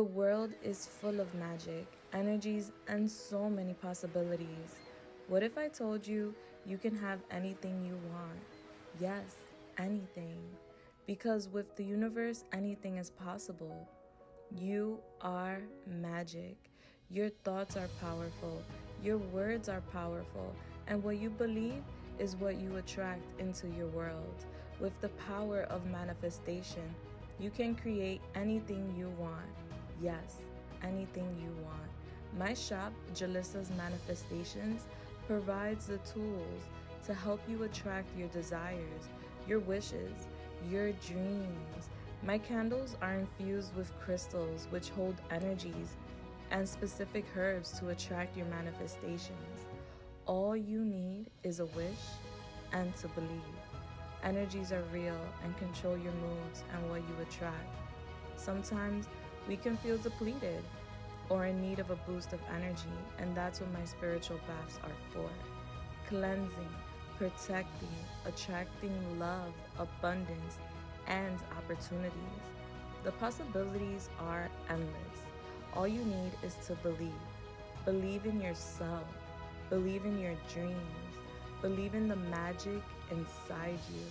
The world is full of magic, energies, and so many possibilities. What if I told you you can have anything you want? Yes, anything. Because with the universe, anything is possible. You are magic. Your thoughts are powerful. Your words are powerful. And what you believe is what you attract into your world. With the power of manifestation, you can create anything you want. Yes, anything you want. My shop, Julissa's Manifestations, provides the tools to help you attract your desires, your wishes, your dreams. My candles are infused with crystals which hold energies and specific herbs to attract your manifestations. All you need is a wish and to believe. Energies are real and control your moods and what you attract. Sometimes we can feel depleted or in need of a boost of energy, and that's what my spiritual baths are for. Cleansing, protecting, attracting love, abundance, and opportunities. The possibilities are endless. All you need is to believe. Believe in yourself. Believe in your dreams. Believe in the magic inside you.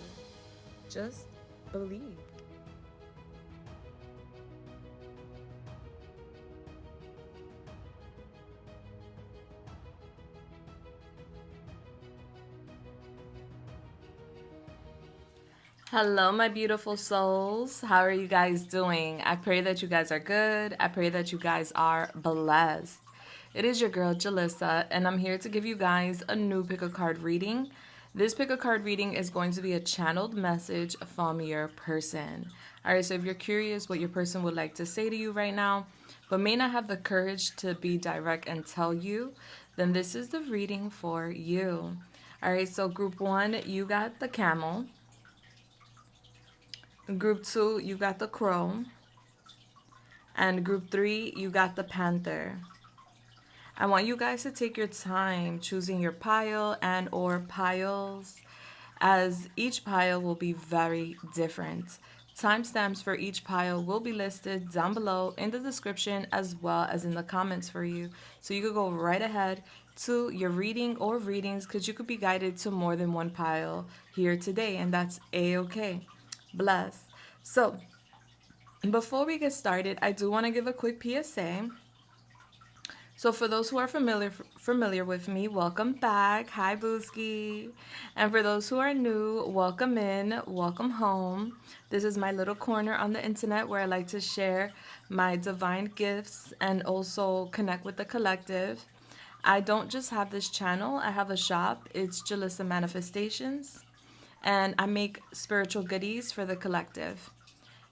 Just believe. Hello, my beautiful souls. How are you guys doing? I pray that you guys are good. I pray that you guys are blessed. It is your girl, Julissa, and I'm here to give you guys a new pick a card reading. This pick a card reading is going to be a channeled message from your person. All right, so if you're curious what your person would like to say to you right now, but may not have the courage to be direct and tell you, then this is the reading for you. All right, so group 1, you got the camel. Group 2, you got the crow. And group 3, you got the panther. I want you guys to take your time choosing your pile and or piles, as each pile will be very different. Timestamps for each pile will be listed down below in the description as well as in the comments for you. So you could go right ahead to your reading or readings because you could be guided to more than one pile here today, and that's a-okay. Bless. So before we get started, I do want to give a quick PSA. So for those who are familiar with me, welcome back. Hi, Booski. And for those who are new, welcome in, welcome home. This is my little corner on the internet where I like to share my divine gifts and also connect with the collective. I don't just have this channel, I have a shop. It's Julissa Manifestations. And I make spiritual goodies for the collective.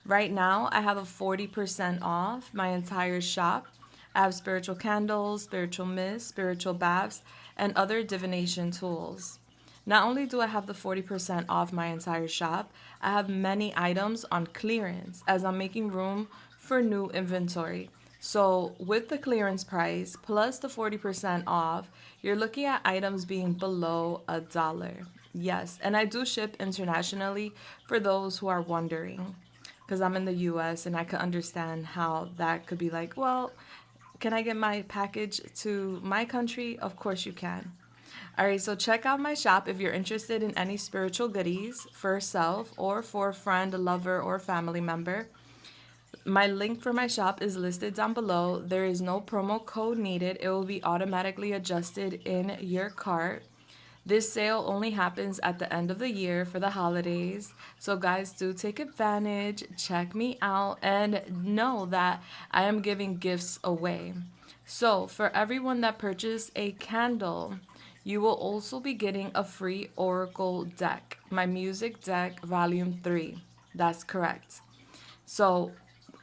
Right now, I have a 40% off my entire shop. I have spiritual candles, spiritual mists, spiritual baths, and other divination tools. Not only do I have the 40% off my entire shop, I have many items on clearance as I'm making room for new inventory. So with the clearance price plus the 40% off, you're looking at items being below $1. Yes, and I do ship internationally for those who are wondering, because I'm in the US and I could understand how that could be like, well, can I get my package to my country? Of course you can. All right, so check out my shop if you're interested in any spiritual goodies for self or for a friend, a lover, or family member. My link for my shop is listed down below. There is no promo code needed. It will be automatically adjusted in your cart. This sale only happens at the end of the year for the holidays. So guys, do take advantage, check me out, and know that I am giving gifts away. So for everyone that purchased a candle, you will also be getting a free Oracle deck, my music deck volume 3. That's correct. So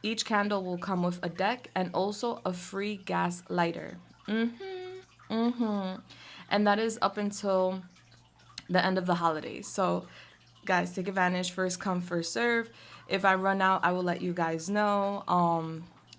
each candle will come with a deck and also a free gas lighter. And that is up until the end of the holidays. So guys, take advantage. First come, first serve. If I run out, I will let you guys know.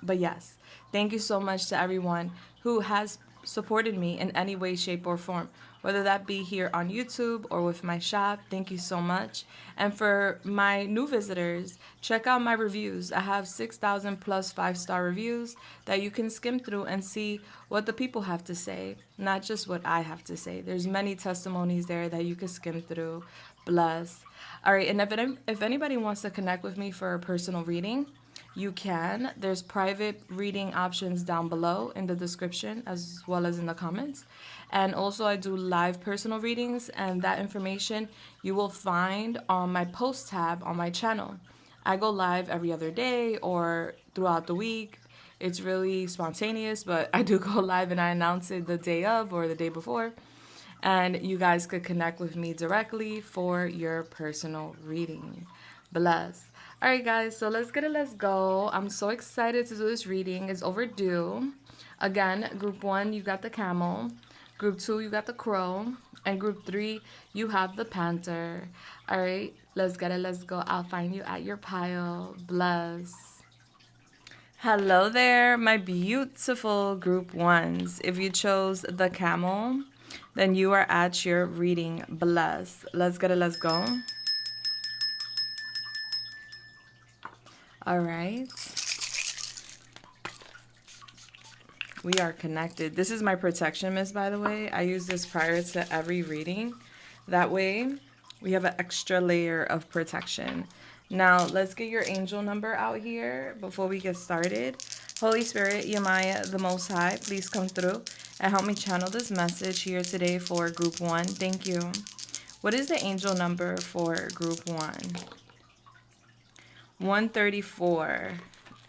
But yes, thank you so much to everyone who has supported me in any way, shape, or form, whether that be here on YouTube or with my shop. Thank you so much. And for my new visitors, check out my reviews. I have 6,000 plus 5-star reviews that you can skim through and see what the people have to say, not just what I have to say. There's many testimonies there that you can skim through. Bless. All right, and if anybody wants to connect with me for a personal reading, you can. There's private reading options down below in the description as well as in the comments. And also I do live personal readings, and that information you will find on my post tab on my channel. I go live every other day or throughout the week. It's really spontaneous, but I do go live and I announce it the day of or the day before. And you guys could connect with me directly for your personal reading. Bless. All right, guys, so let's go. I'm so excited to do this reading. It's overdue. Again, group 1, you got the camel. Group 2, you got the crow. And group 3, you have the panther. All right, let's go. I'll find you at your pile. Bless. Hello there, my beautiful group 1s. If you chose the camel, then you are at your reading. Bless. Let's go. All right. We are connected. This is my protection mist, by the way. I use this prior to every reading. That way, we have an extra layer of protection. Now, let's get your angel number out here before we get started. Holy Spirit, Yamaya, the Most High, please come through and help me channel this message here today for group 1. Thank you. What is the angel number for group 1? 134.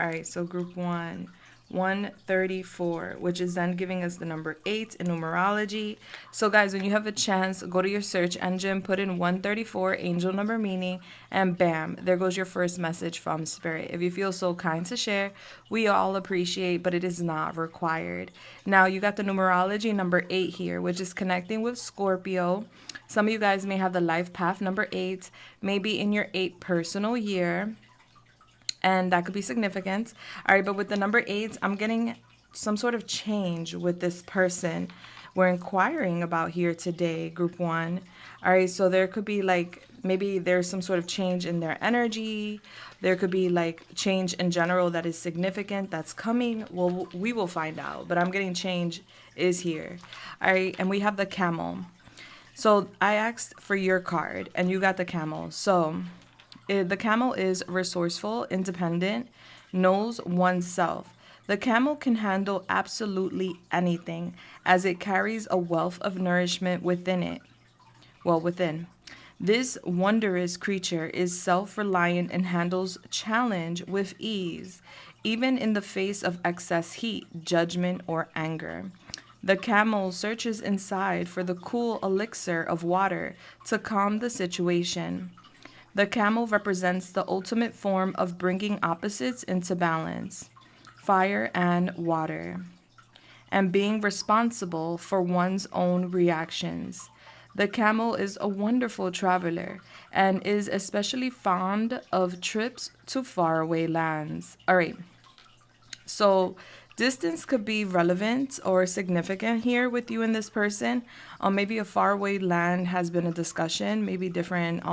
All right, so group 1, 134, which is then giving us the number 8 in numerology. So guys, when you have a chance, go to your search engine, put in 134 angel number meaning, and bam, there goes your first message from Spirit. If you feel so kind to share, we all appreciate, but it is not required. Now you got the numerology number 8 here, which is connecting with Scorpio. Some of you guys may have the life path number 8, maybe in your 8th personal year, and that could be significant. All right, but with the number 8, I'm getting some sort of change with this person we're inquiring about here today, group 1. All right, so there could be like, maybe there's some sort of change in their energy. There could be like change in general that is significant that's coming. Well, we will find out, but I'm getting change is here. All right, and we have the camel. So I asked for your card and you got the camel. So the camel is resourceful, independent, knows oneself. The camel can handle absolutely anything as it carries a wealth of nourishment within it. Well, within. This wondrous creature is self-reliant and handles challenge with ease, even in the face of excess heat, judgment, or anger. The camel searches inside for the cool elixir of water to calm the situation. The camel represents the ultimate form of bringing opposites into balance, fire and water, and being responsible for one's own reactions. The camel is a wonderful traveler and is especially fond of trips to faraway lands. All right, so distance could be relevant or significant here with you and this person. Maybe a faraway land has been a discussion, maybe different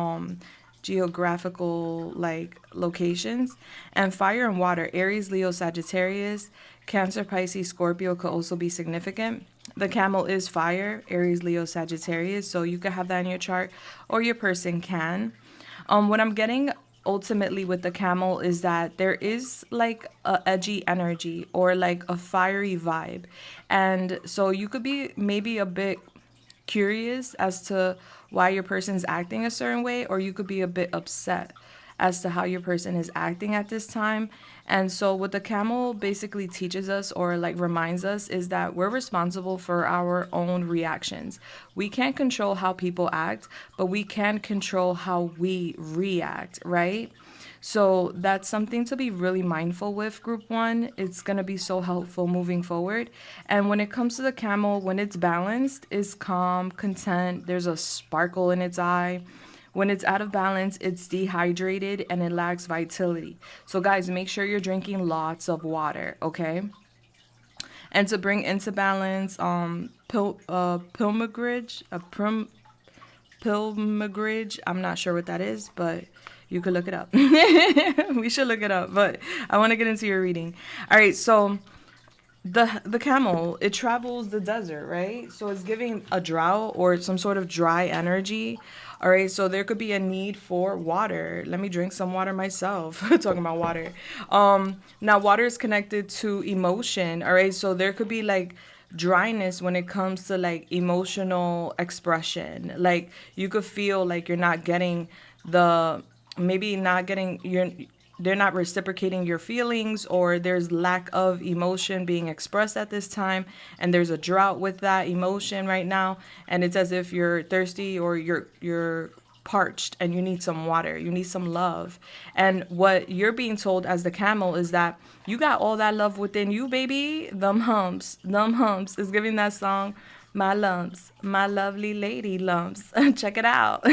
geographical like locations. And fire and water, Aries, Leo, Sagittarius, Cancer, Pisces, Scorpio could also be significant. The camel is fire, Aries, Leo, Sagittarius, so you could have that in your chart or your person can. What I'm getting ultimately with the camel is that there is like a edgy energy or like a fiery vibe, and so you could be maybe a bit curious as to why your person's acting a certain way, or you could be a bit upset as to how your person is acting at this time. And so what the camel basically teaches us or like reminds us is that we're responsible for our own reactions. We can't control how people act, but we can control how we react, right? So that's something to be really mindful with, group 1. It's going to be so helpful moving forward. And when it comes to the camel, when it's balanced, it's calm, content, there's a sparkle in its eye. When it's out of balance, it's dehydrated and it lacks vitality. So guys, make sure you're drinking lots of water, okay? and to bring into balance pilgrimage. I'm not sure what that is, but you could look it up. We should look it up, but I want to get into your reading. All right, so the camel, it travels the desert, right? So it's giving a drought or some sort of dry energy. All right, so there could be a need for water. Let me drink some water myself. Talking about water. Now water is connected to emotion. All right, so there could be like dryness when it comes to like emotional expression. Like you could feel like you're not getting the maybe not getting your they're not reciprocating your feelings, or there's lack of emotion being expressed at this time, and there's a drought with that emotion right now, and it's as if you're thirsty or you're parched and you need some water, you need some love. And what you're being told as the camel is that you got all that love within you, baby. Them humps is giving that song, my lumps, my lovely lady lumps. Check it out.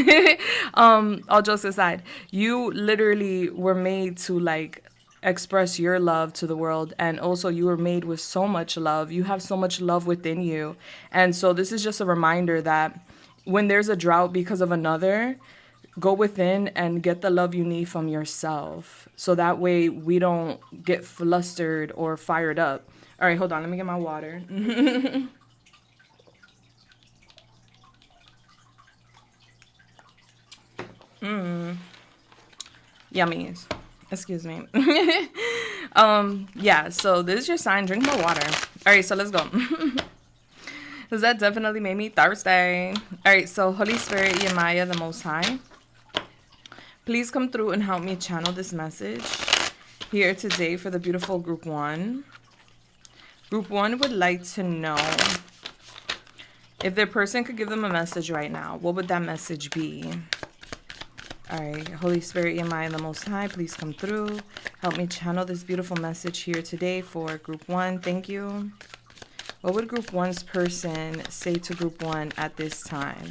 All jokes aside, you literally were made to like express your love to the world, and also you were made with so much love. You have so much love within you. And so this is just a reminder that when there's a drought because of another, go within and get the love you need from yourself, so that way we don't get flustered or fired up. All right, hold on, let me get my water. Yummies. Excuse me. Yeah, so this is your sign. Drink more water. All right, so let's go. Because that definitely made me thirsty. All right, so Holy Spirit, Yemaya, the Most High, please come through and help me channel this message here today for the beautiful Group 1. Group 1 would like to know if their person could give them a message right now, what would that message be? All right, Holy Spirit, Yemaya, the Most High, please come through. Help me channel this beautiful message here today for Group 1. Thank you. What would Group 1's person say to Group 1 at this time?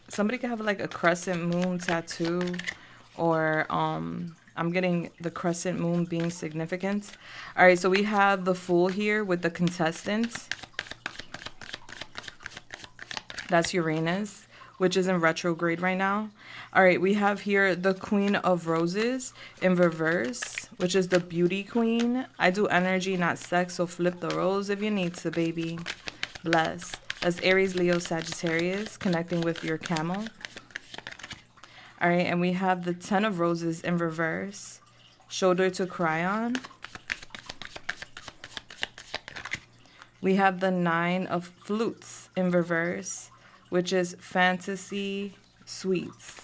Somebody could have like a crescent moon tattoo, or I'm getting the crescent moon being significant. All right, so we have the Fool here with the contestant. That's Uranus, which is in retrograde right now. All right, we have here the Queen of Roses in reverse, which is the Beauty Queen. I do energy, not sex, so flip the roles if you need to, baby. Bless. That's Aries, Leo, Sagittarius, connecting with your camel. All right, and we have the Ten of Roses in reverse, shoulder to cry on. We have the Nine of Flutes in reverse, which is fantasy sweets.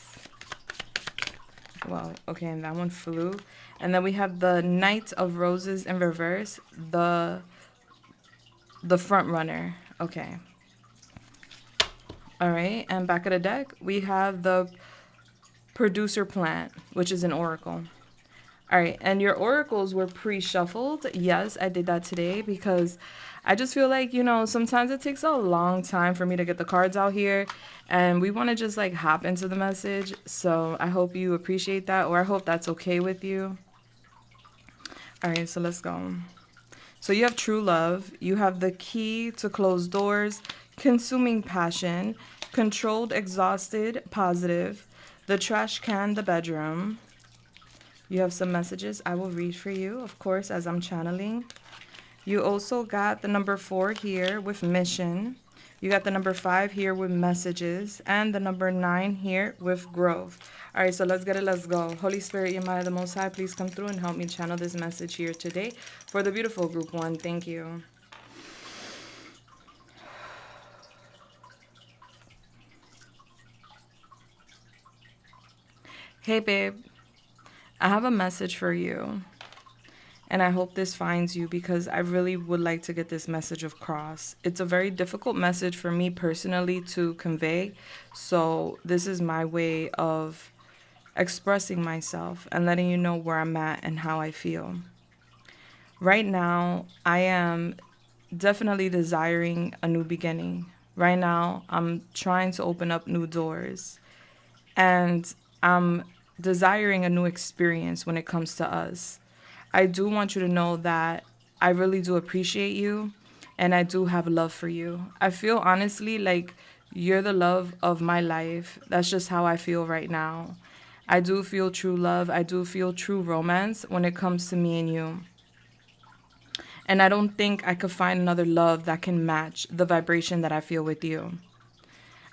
Well, okay, and that one flew. And then we have the Knight of Roses in reverse, the front runner. Okay. All right, and back of the deck, we have the Producer Plant, which is an oracle. All right, and your oracles were pre-shuffled. Yes, I did that today because I just feel like, you know, sometimes it takes a long time for me to get the cards out here, and we want to just like hop into the message. So I hope you appreciate that, or I hope that's okay with you. All right, so let's go. So you have true love. You have the key to close doors, consuming passion, controlled, exhausted, positive, the trash can, the bedroom. You have some messages I will read for you, of course, as I'm channeling. You also got the number 4 here with mission. You got the number 5 here with messages, and the number 9 here with growth. All right, so let's get it. Let's go. Holy Spirit, Yemaya, the Most High, please come through and help me channel this message here today for the beautiful Group 1. Thank you. Hey, babe. I have a message for you, and I hope this finds you because I really would like to get this message across. It's a very difficult message for me personally to convey, so this is my way of expressing myself and letting you know where I'm at and how I feel. Right now, I am definitely desiring a new beginning. Right now, I'm trying to open up new doors, and I'm desiring a new experience when it comes to us. I do want you to know that I really do appreciate you and I do have love for you. I feel honestly like you're the love of my life. That's just how I feel right now. I do feel true love. I do feel true romance when it comes to me and you. And I don't think I could find another love that can match the vibration that I feel with you.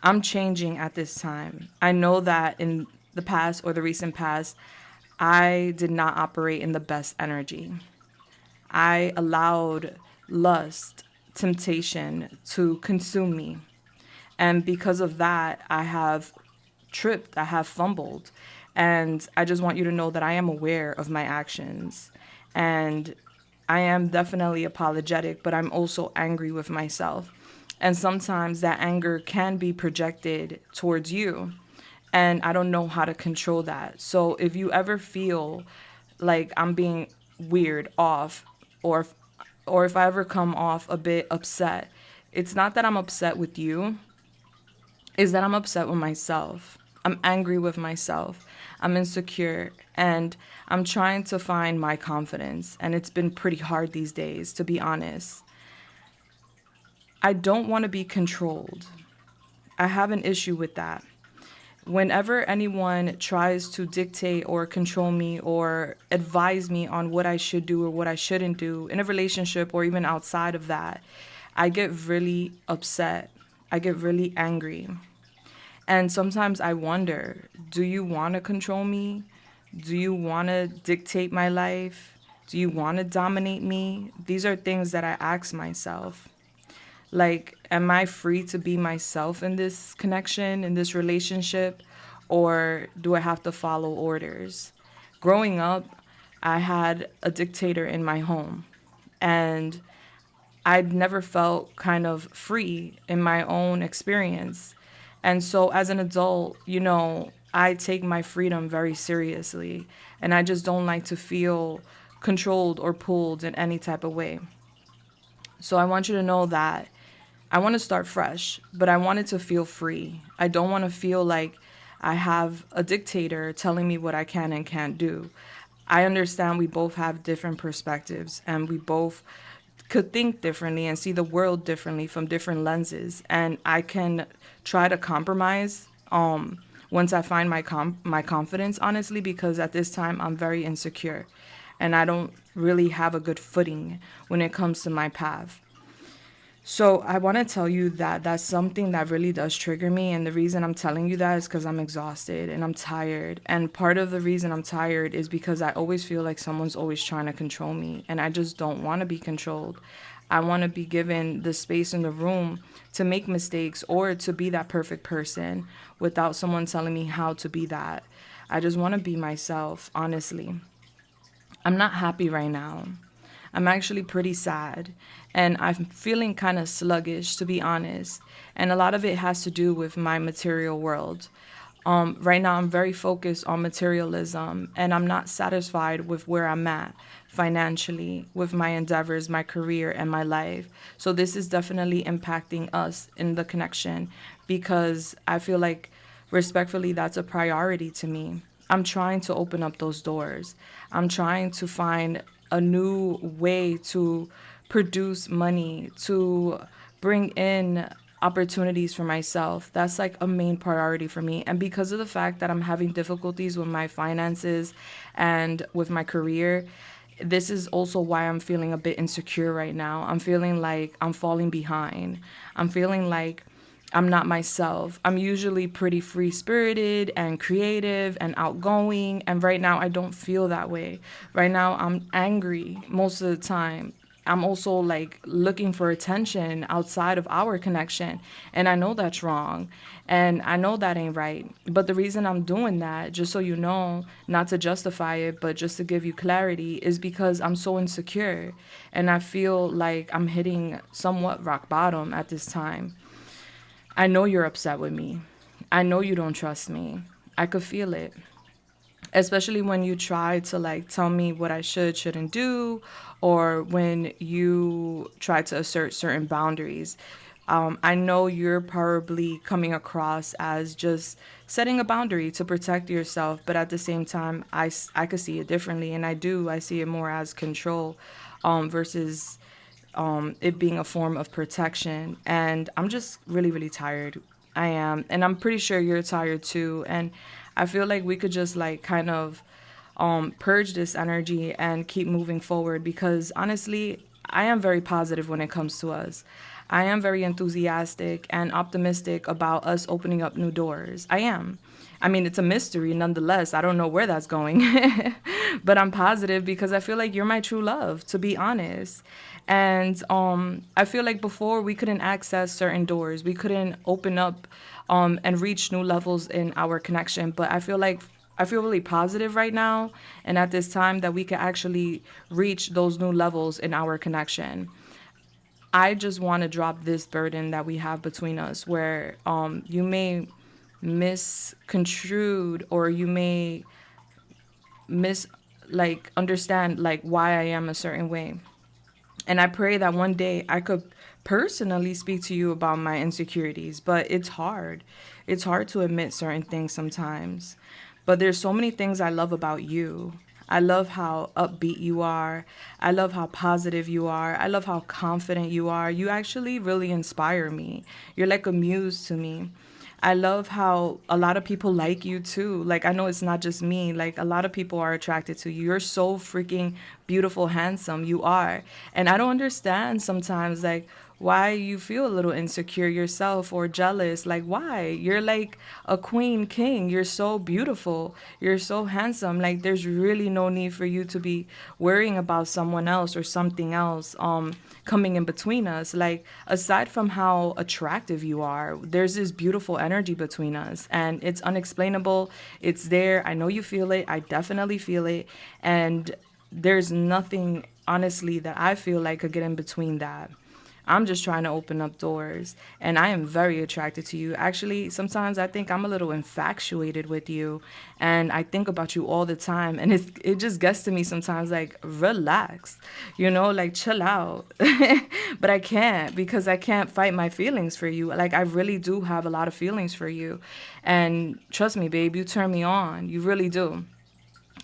I'm changing at this time. I know that in the past or the recent past, I did not operate in the best energy. I allowed lust, temptation to consume me. And because of that, I have tripped, I have fumbled. And I just want you to know that I am aware of my actions. And I am definitely apologetic, but I'm also angry with myself. And sometimes that anger can be projected towards you. And I don't know how to control that. So if you ever feel like I'm being weird, off, or or if I ever come off a bit upset, it's not that I'm upset with you, is that I'm upset with myself. I'm angry with myself. I'm insecure and I'm trying to find my confidence. And it's been pretty hard these days, to be honest. I don't want to be controlled. I have an issue with that. Whenever anyone tries to dictate or control me or advise me on what I should do or what I shouldn't do in a relationship or even outside of that, I get really upset. I get really angry. And sometimes I wonder, do you want to control me? Do you want to dictate my life? Do you want to dominate me? These are things that I ask myself. Like, am I free to be myself in this connection, in this relationship? Or do I have to follow orders? Growing up, I had a dictator in my home. And I'd never felt kind of free in my own experience. And so as an adult, I take my freedom very seriously. And I just don't like to feel controlled or pulled in any type of way. So I want you to know that I want to start fresh, but I want it to feel free. I don't want to feel like I have a dictator telling me what I can and can't do. I understand we both have different perspectives and we both could think differently and see the world differently from different lenses. And I can try to compromise once I find my confidence, honestly, because at this time I'm very insecure and I don't really have a good footing when it comes to my path. So I want to tell you that that's something that really does trigger me. And the reason I'm telling you that is because I'm exhausted and I'm tired. And part of the reason I'm tired is because I always feel like someone's always trying to control me. And I just don't want to be controlled. I want to be given the space in the room to make mistakes or to be that perfect person without someone telling me how to be that. I just want to be myself, honestly. I'm not happy right now. I'm actually pretty sad and I'm feeling kind of sluggish, to be honest. And a lot of it has to do with my material world. Right now, I'm very focused on materialism and I'm not satisfied with where I'm at financially, with my endeavors, my career, and my life. So, this is definitely impacting us in the connection because I feel like, respectfully, that's a priority to me. I'm trying to open up those doors. I'm trying to find a new way to produce money, to bring in opportunities for myself. That's like a main priority for me. And because of the fact that I'm having difficulties with my finances and with my career, this is also why I'm feeling a bit insecure right now. I'm feeling like I'm falling behind. I'm feeling like I'm not myself. I'm usually pretty free spirited and creative and outgoing. And right now, I don't feel that way. Right now, I'm angry most of the time. I'm also like looking for attention outside of our connection. And I know that's wrong. And I know that ain't right. But the reason I'm doing that, just so you know, not to justify it, but just to give you clarity, is because I'm so insecure. And I feel like I'm hitting somewhat rock bottom at this time. I know you're upset with me. I know you don't trust me. I could feel it. Especially when you try to like tell me what I shouldn't do, or when you try to assert certain boundaries. I know you're probably coming across as just setting a boundary to protect yourself, but at the same time, I could see it differently, and I see it more as control, versus it being a form of protection. And I'm just really, really tired. I am. And I'm pretty sure you're tired too. And I feel like we could just like kind of purge this energy and keep moving forward, because honestly, I am very positive when it comes to us. I am very enthusiastic and optimistic about us opening up new doors. I am. I mean, it's a mystery nonetheless. I don't know where that's going. But I'm positive because I feel like you're my true love, to be honest. And I feel like before we couldn't access certain doors, we couldn't open up and reach new levels in our connection. But I feel really positive right now and at this time that we can actually reach those new levels in our connection. I just want to drop this burden that we have between us, where you may misconstrued, or you may mis like understand like why I am a certain way. And I pray that one day I could personally speak to you about my insecurities, but it's hard. It's hard to admit certain things sometimes. But there's so many things I love about you. I love how upbeat you are. I love how positive you are. I love how confident you are. You actually really inspire me. You're like a muse to me. I love how a lot of people like you too. Like, I know it's not just me. Like, a lot of people are attracted to you. You're so freaking beautiful, handsome. You are. And I don't understand sometimes, like, why you feel a little insecure yourself or jealous. Like, why? You're like a queen king. You're so beautiful. You're so handsome. Like, there's really no need for you to be worrying about someone else or something else coming in between us. Like, aside from how attractive you are, there's this beautiful energy between us, and it's unexplainable. It's there. I know you feel it. I definitely feel it. And there's nothing, honestly, that I feel like could get in between that. I'm just trying to open up doors, and I am very attracted to you. Actually, sometimes I think I'm a little infatuated with you, and I think about you all the time, and it just gets to me sometimes, like, relax, like, chill out. But I can't, because I can't fight my feelings for you. Like, I really do have a lot of feelings for you. And trust me, babe, you turn me on. You really do.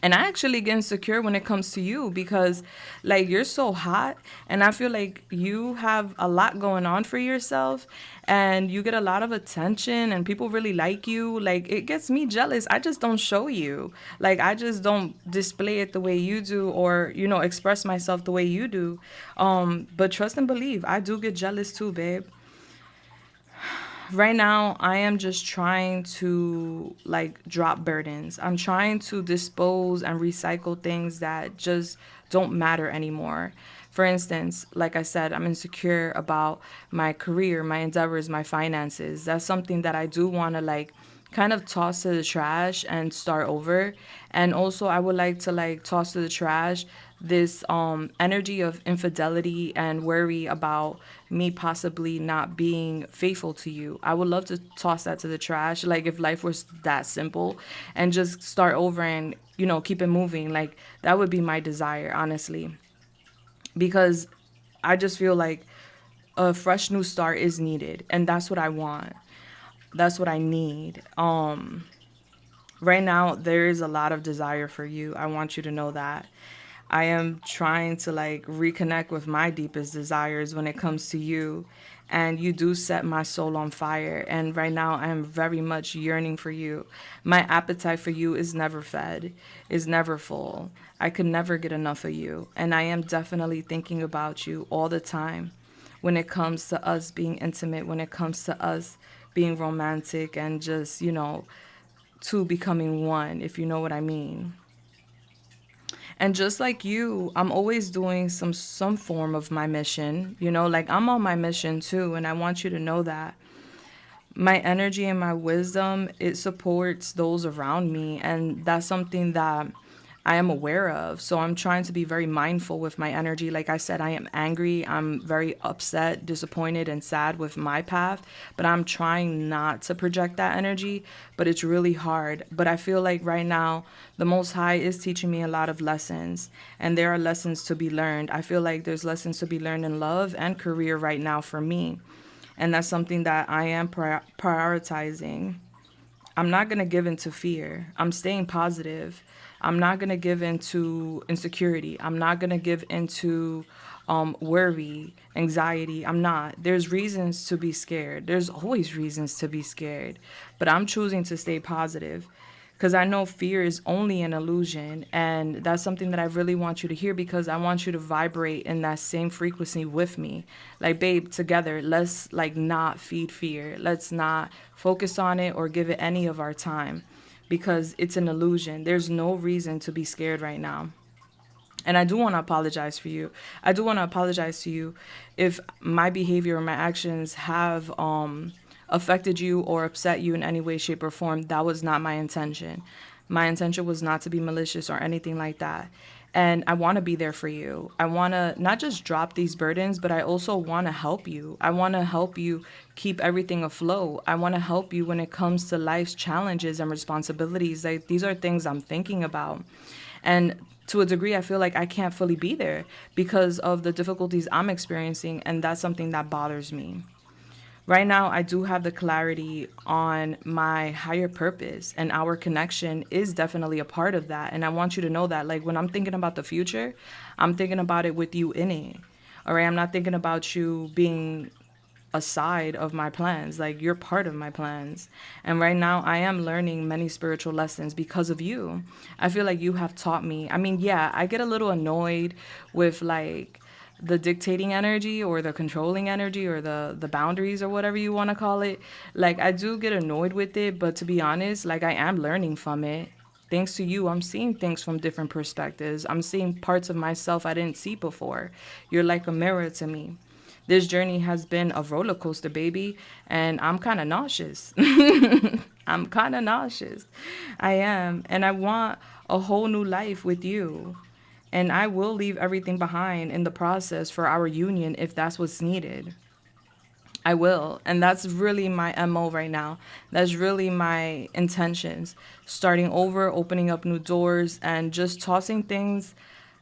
And I actually get insecure when it comes to you, because like, you're so hot, and I feel like you have a lot going on for yourself, and you get a lot of attention, and people really like you. Like, it gets me jealous. I just don't show you. Like, I just don't display it the way you do, or express myself the way you do. But trust and believe, I do get jealous too, babe. Right now, I am just trying to like drop burdens. I'm trying to dispose and recycle things that just don't matter anymore. For instance, like I said, I'm insecure about my career, my endeavors, my finances. That's something that I do want to like kind of toss to the trash and start over. And also, I would like to like toss to the trash this energy of infidelity and worry about me possibly not being faithful to you. I would love to toss that to the trash, like if life was that simple, and just start over and keep it moving. Like, that would be my desire, honestly, because I just feel like a fresh new start is needed, and that's what I want. That's what I need. Right now, there is a lot of desire for you. I want you to know that. I am trying to like reconnect with my deepest desires when it comes to you. And you do set my soul on fire. And right now, I am very much yearning for you. My appetite for you is never fed, is never full. I could never get enough of you. And I am definitely thinking about you all the time when it comes to us being intimate, when it comes to us being romantic, and just, two becoming one, if you know what I mean. And just like you, I'm always doing some form of my mission, like I'm on my mission too, and I want you to know that. My energy and my wisdom, it supports those around me, and that's something that I am aware of. So I'm trying to be very mindful with my energy. Like I said, I am angry, I'm very upset, disappointed, and sad with my path, but I'm trying not to project that energy. But it's really hard. But I feel like right now the Most High is teaching me a lot of lessons, and there are lessons to be learned. I feel like there's lessons to be learned in love and career right now for me. And that's something that I am prioritizing. I'm not going to give into fear. I'm staying positive. I'm not going to give into insecurity. I'm not going to give into worry, anxiety. I'm not. There's reasons to be scared. There's always reasons to be scared. But I'm choosing to stay positive because I know fear is only an illusion. And that's something that I really want you to hear, because I want you to vibrate in that same frequency with me. Like, babe, together, let's like not feed fear. Let's not focus on it or give it any of our time, because it's an illusion. There's no reason to be scared right now. And I do want to apologize for you. I do want to apologize to you if my behavior or my actions have affected you or upset you in any way, shape, or form. That was not my intention. My intention was not to be malicious or anything like that. And I want to be there for you. I want to not just drop these burdens, but I also want to help you. I want to help you keep everything afloat. I want to help you when it comes to life's challenges and responsibilities. Like, these are things I'm thinking about. And to a degree, I feel like I can't fully be there because of the difficulties I'm experiencing. And that's something that bothers me. Right now, I do have the clarity on my higher purpose, and our connection is definitely a part of that. And I want you to know that, like, when I'm thinking about the future, I'm thinking about it with you in it. All right. I'm not thinking about you being a side of my plans. Like, you're part of my plans. And right now I am learning many spiritual lessons because of you. I feel like you have taught me. I mean, yeah, I get a little annoyed with like the dictating energy or the controlling energy or the boundaries or whatever you want to call it. Like, I do get annoyed with it, but to be honest, like, I am learning from it. Thanks to you, I'm seeing things from different perspectives. I'm seeing parts of myself I didn't see before. You're like a mirror to me. This journey has been a roller coaster, baby, and I'm kind of nauseous. I'm kind of nauseous. I am. And I want a whole new life with you. And I will leave everything behind in the process for our union if that's what's needed. I will. And that's really my MO right now. That's really my intentions. Starting over, opening up new doors, and just tossing things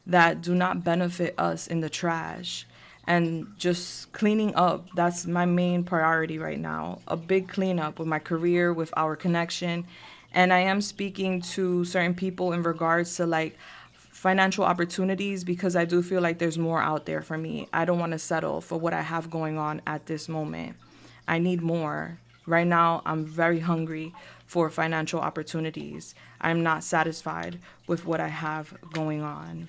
that do not benefit us in the trash. And just cleaning up. That's my main priority right now. A big cleanup with my career, with our connection. And I am speaking to certain people in regards to like financial opportunities, because I do feel like there's more out there for me. I don't want to settle for what I have going on at this moment. I need more. Right now, I'm very hungry for financial opportunities. I'm not satisfied with what I have going on.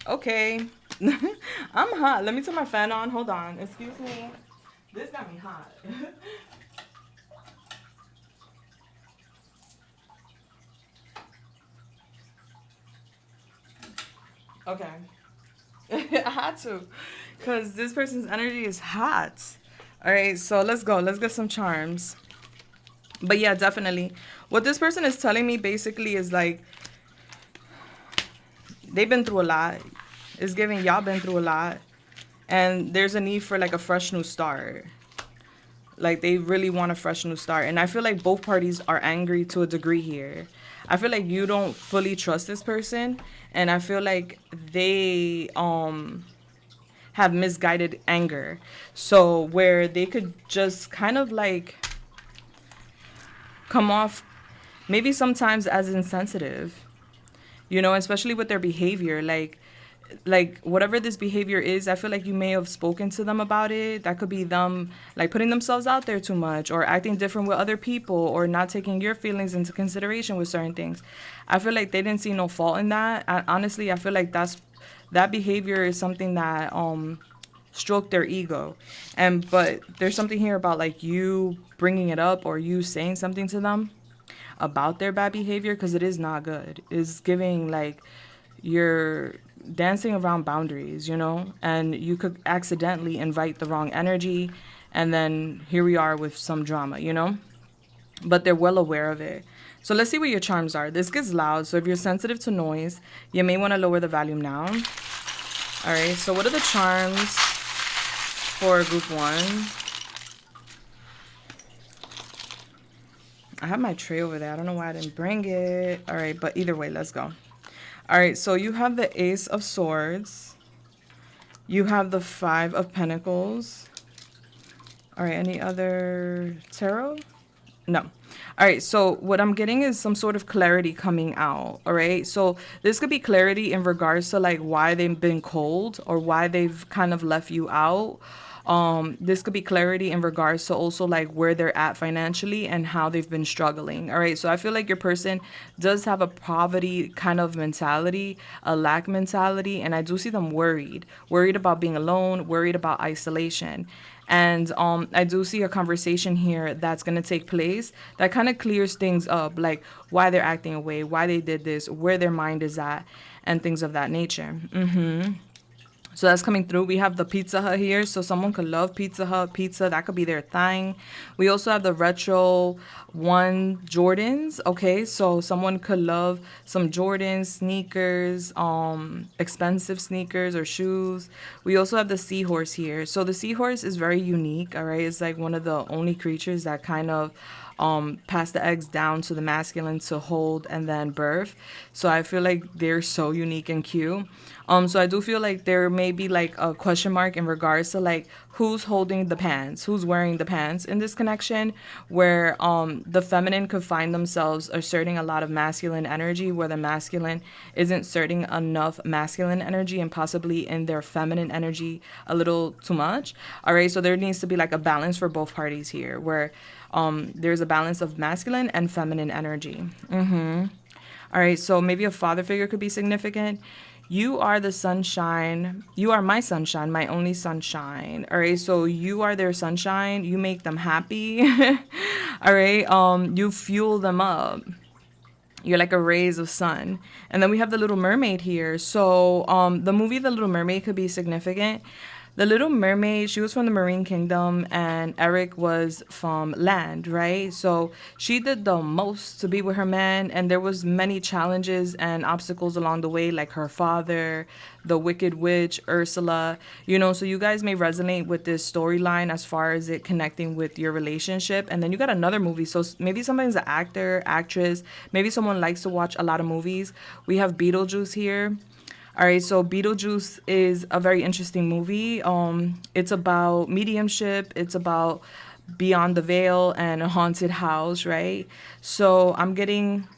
Okay. I'm hot. Let me turn my fan on. Hold on. Excuse me. This got me hot. Okay. I had to, because this person's energy is hot. All right, so let's go. Let's get some charms. But yeah, definitely. What this person is telling me basically is like, they've been through a lot. It's giving y'all been through a lot. And there's a need for like a fresh new start. Like, they really want a fresh new start. And I feel like both parties are angry to a degree here. I feel like you don't fully trust this person. And I feel like they have misguided anger. So where they could just kind of like come off maybe sometimes as insensitive, you know, especially with their behavior. Like whatever this behavior is, I feel like you may have spoken to them about it. That could be them like putting themselves out there too much, or acting different with other people, or not taking your feelings into consideration with certain things. I feel like they didn't see no fault in that. Honestly, I feel like that behavior is something that stroke their ego. But there's something here about like you bringing it up or you saying something to them about their bad behavior, because it is not good. It's giving like you're dancing around boundaries, you know, and you could accidentally invite the wrong energy, and then here we are with some drama, you know, but they're well aware of it. So let's see what your charms are. This gets loud, so if you're sensitive to noise, you may want to lower the volume down. All right, so what are the charms for group one? I have my tray over there. I don't know why I didn't bring it. All right, but either way, let's go. All right, so you have the Ace of Swords. You have the Five of Pentacles. All right, any other tarot? No. All right, so what I'm getting is some sort of clarity coming out. All right, so this could be clarity in regards to like why they've been cold or why they've kind of left you out. This could be clarity in regards to also like where they're at financially and how they've been struggling. All right, so I feel like your person does have a poverty kind of mentality, a lack mentality, and I do see them worried about being alone, worried about isolation. And I do see a conversation here that's going to take place that kind of clears things up, like why they're acting away, why they did this, where their mind is at, and things of that nature. So that's coming through. We have the Pizza Hut here. So someone could love Pizza Hut pizza. That could be their thing. We also have the Retro 1 Jordans. Okay, so someone could love some Jordans, sneakers, expensive sneakers or shoes. We also have the seahorse here. So the seahorse is very unique, all right? It's like one of the only creatures that kind of pass the eggs down to the masculine to hold and then birth. So I feel like they're so unique and cute. So I do feel like there may be like a question mark in regards to like who's holding the pants, who's wearing the pants in this connection, where the feminine could find themselves asserting a lot of masculine energy, where the masculine isn't asserting enough masculine energy and possibly in their feminine energy a little too much. All right, so there needs to be like a balance for both parties here, where there's a balance of masculine and feminine energy. All right, so maybe a father figure could be significant. You are the sunshine. You are my sunshine, my only sunshine. All right, so you are their sunshine. You make them happy. All right, you fuel them up. You're like a rays of sun. And then we have the Little Mermaid here. So the movie The Little Mermaid could be significant. The Little Mermaid, she was from the Marine Kingdom and Eric was from land, right? So she did the most to be with her man, and there was many challenges and obstacles along the way, like her father, the Wicked Witch, Ursula, you know, so you guys may resonate with this storyline as far as it connecting with your relationship. And then you got another movie. So maybe somebody's an actor, actress, maybe someone likes to watch a lot of movies. We have Beetlejuice here. All right, so Beetlejuice is a very interesting movie. It's about mediumship. It's about beyond the veil and a haunted house, right? So I'm getting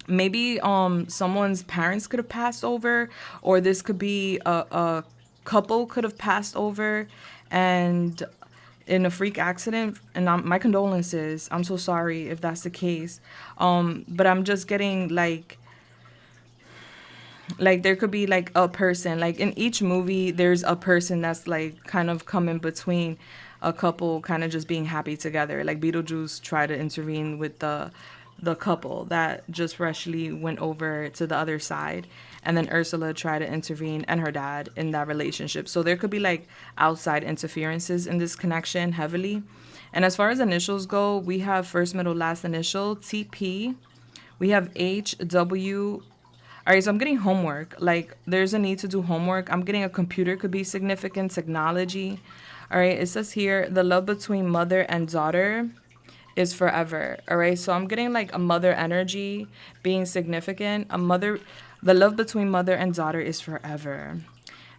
maybe someone's parents could have passed over, or this could be a couple could have passed over, and in a freak accident. And my condolences. I'm so sorry if that's the case. But I'm just getting like there could be like a person, like in each movie there's a person that's like kind of coming between a couple kind of just being happy together. Like Beetlejuice tried to intervene with the couple that just freshly went over to the other side, and then Ursula tried to intervene and her dad in that relationship. So there could be like outside interferences in this connection heavily. And as far as initials go, we have first, middle, last initial, TP. We have HW. All right, so I'm getting homework. Like, there's a need to do homework. I'm getting a computer could be significant, technology. All right, it says here, the love between mother and daughter is forever. All right, so I'm getting like a mother energy being significant. The love between mother and daughter is forever.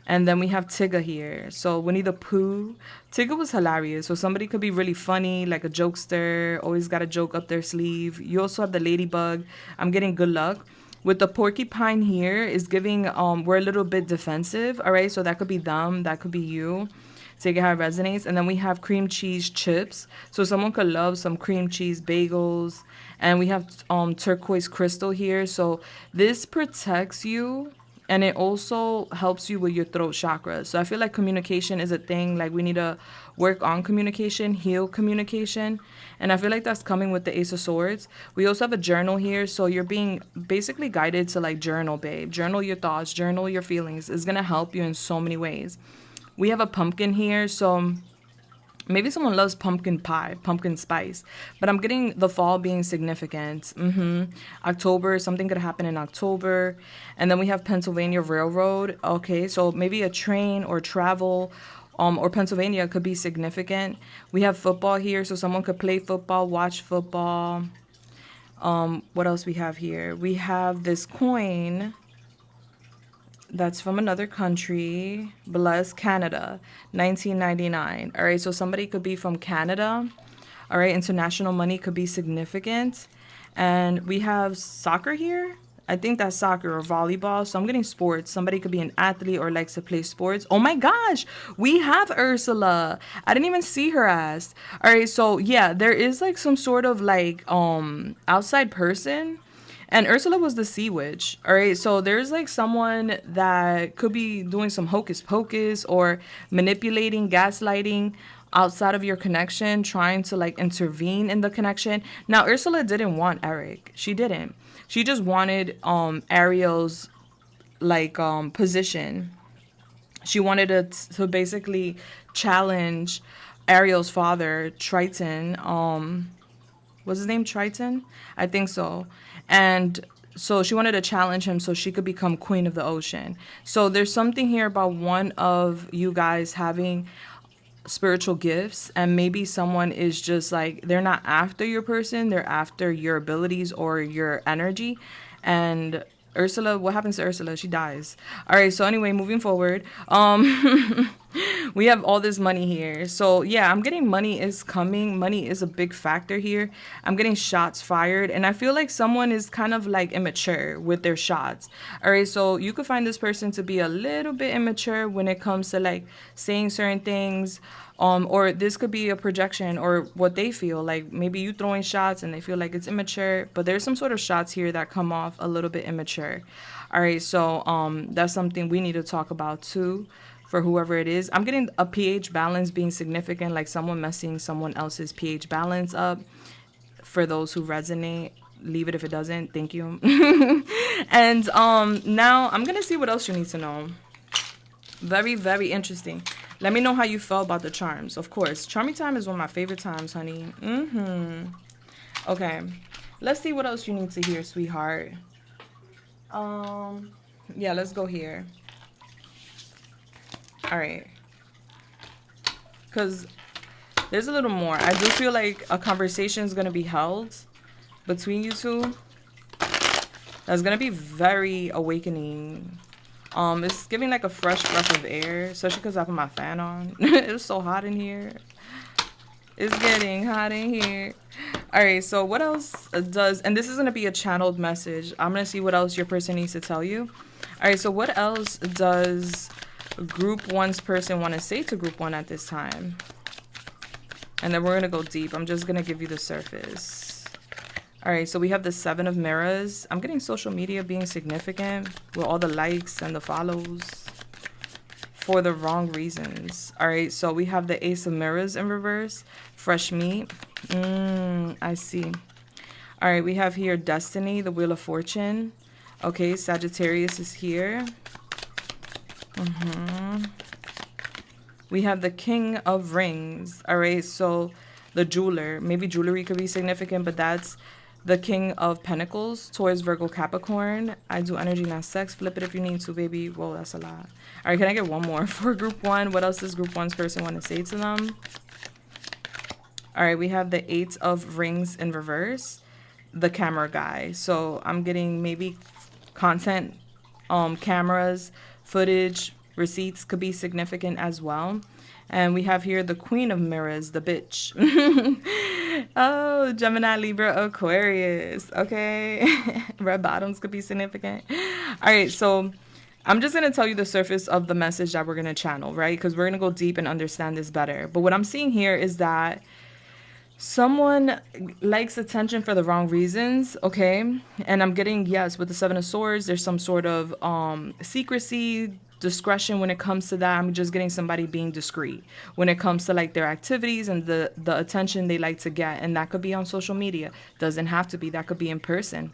And then we have Tigger here. So Winnie the Pooh. Tigger was hilarious. So somebody could be really funny, like a jokester, always got a joke up their sleeve. You also have the ladybug. I'm getting good luck. With the porcupine here is giving, we're a little bit defensive, all right? So that could be them, that could be you. Take it how it resonates. And then we have cream cheese chips. So someone could love some cream cheese bagels. And we have turquoise crystal here. So this protects you, and it also helps you with your throat chakra. So I feel like communication is a thing. Like we need to work on communication, heal communication. And I feel like that's coming with the Ace of Swords. We also have a journal here. So you're being basically guided to like journal, babe. Journal your thoughts, journal your feelings. It's going to help you in so many ways. We have a pumpkin here. So maybe someone loves pumpkin pie, pumpkin spice, but I'm getting the fall being significant. October, something could happen in October. And then we have Pennsylvania Railroad. Okay, so maybe a train or travel, or Pennsylvania could be significant. We have football here, so someone could play football, watch football. What else we have here? We have this coin. That's from another country. Bless Canada, 1999. All right, so somebody could be from Canada. All right, international money could be significant. And we have soccer here. I think that's soccer or volleyball. So I'm getting sports. Somebody could be an athlete or likes to play sports. Oh my gosh, we have Ursula. I didn't even see her ass. All right, so yeah, there is like some sort of like outside person. And Ursula was the sea witch. All right. So there's like someone that could be doing some hocus pocus or manipulating, gaslighting outside of your connection, trying to like intervene in the connection. Now, Ursula didn't want Eric. She didn't. She just wanted Ariel's like position. She wanted to basically challenge Ariel's father, Triton. Was his name Triton? I think so. And so she wanted to challenge him so she could become queen of the ocean. So there's something here about one of you guys having spiritual gifts, and maybe someone is just like, they're not after your person, they're after your abilities or your energy. And Ursula, what happens to Ursula? She dies. All right, so anyway, moving forward, we have all this money here. So yeah, I'm getting money is coming. Money is a big factor here. I'm getting shots fired, and I feel like someone is kind of like immature with their shots. All right, so you could find this person to be a little bit immature when it comes to like saying certain things. Or this could be a projection or what they feel like. Maybe you throwing shots and they feel like it's immature, but there's some sort of shots here that come off a little bit immature. All right, so that's something we need to talk about too for whoever it is. I'm getting a pH balance being significant, like someone messing someone else's pH balance up. For those who resonate, leave it if it doesn't. Thank you. And now I'm gonna see what else you need to know. Very, very interesting. Let me know how you felt about the charms. Of course, charming time is one of my favorite times, honey. Okay, let's see what else you need to hear, sweetheart. Yeah, let's go here. All right, because there's a little more. I do feel like a conversation is gonna be held between you two. That's gonna be very awakening. It's giving like a fresh breath of air, especially because I put my fan on. It's so hot in here. It's getting hot in here. All right, so what else does, and this is going to be a channeled message. I'm going to see what else your person needs to tell you. All right, so what else does group one's person want to say to group one at this time? And then we're going to go deep. I'm just going to give you the surface. All right, so we have the 7 of Mirrors. I'm getting social media being significant with all the likes and the follows for the wrong reasons. All right, so we have the Ace of Mirrors in reverse. Fresh meat. I see. All right, we have here Destiny, the Wheel of Fortune. Okay, Sagittarius is here. We have the King of Rings. All right, so the jeweler. Maybe jewelry could be significant, but that's the King of Pentacles, Taurus, Virgo, Capricorn. I do energy, not sex. Flip it if you need to, baby. Whoa, that's a lot. All right, can I get one more for group one? What else does group one's person want to say to them? All right, we have the 8 of Rings in reverse, the camera guy. So I'm getting maybe content, cameras, footage, receipts could be significant as well. And we have here the Queen of Mirrors, the bitch. Oh, Gemini, Libra, Aquarius. Okay. Red bottoms could be significant. All right, so I'm just going to tell you the surface of the message that we're going to channel, right? Because we're going to go deep and understand this better. But what I'm seeing here is that someone likes attention for the wrong reasons, okay? And I'm getting, yes, with the 7 of Swords, there's some sort of secrecy, discretion when it comes to that. I'm just getting somebody being discreet when it comes to like their activities and the attention they like to get. And that could be on social media. Doesn't have to be. That could be in person.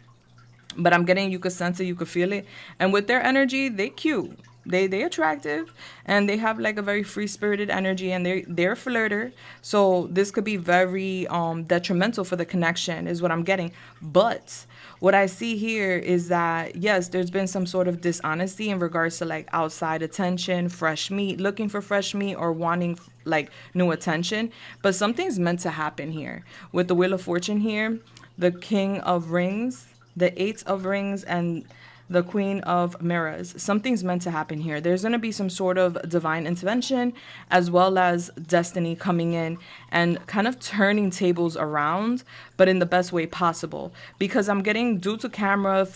But I'm getting, you could sense it, you could feel it. And with their energy, they cute. They attractive, and they have like a very free-spirited energy, and they're a flirter. So this could be very detrimental for the connection is what I'm getting. But what I see here is that, yes, there's been some sort of dishonesty in regards to like outside attention, fresh meat, looking for fresh meat or wanting like new attention. But something's meant to happen here. With the Wheel of Fortune here, the King of Rings, the 8 of Rings, and the Queen of Mirrors. Something's meant to happen here. There's going to be some sort of divine intervention as well as destiny coming in and kind of turning tables around, but in the best way possible. Because I'm getting, due to camera,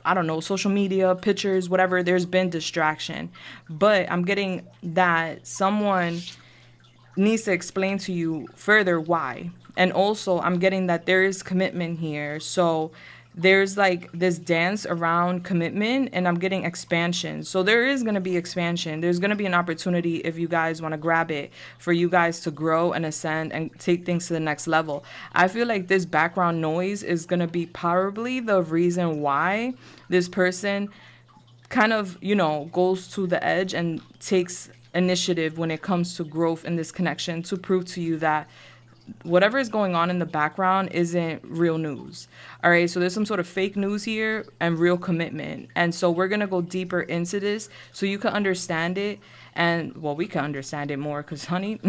I don't know, social media, pictures, whatever, there's been distraction. But I'm getting that someone needs to explain to you further why. And also, I'm getting that there is commitment here. So there's like this dance around commitment, and I'm getting expansion. So there is going to be expansion. There's going to be an opportunity, if you guys want to grab it, for you guys to grow and ascend and take things to the next level. I feel like this background noise is going to be probably the reason why this person kind of, you know, goes to the edge and takes initiative when it comes to growth in this connection, to prove to you that whatever is going on in the background isn't real news. All right, so there's some sort of fake news here and real commitment. And so we're going to go deeper into this so you can understand it. And, well, we can understand it more because, honey,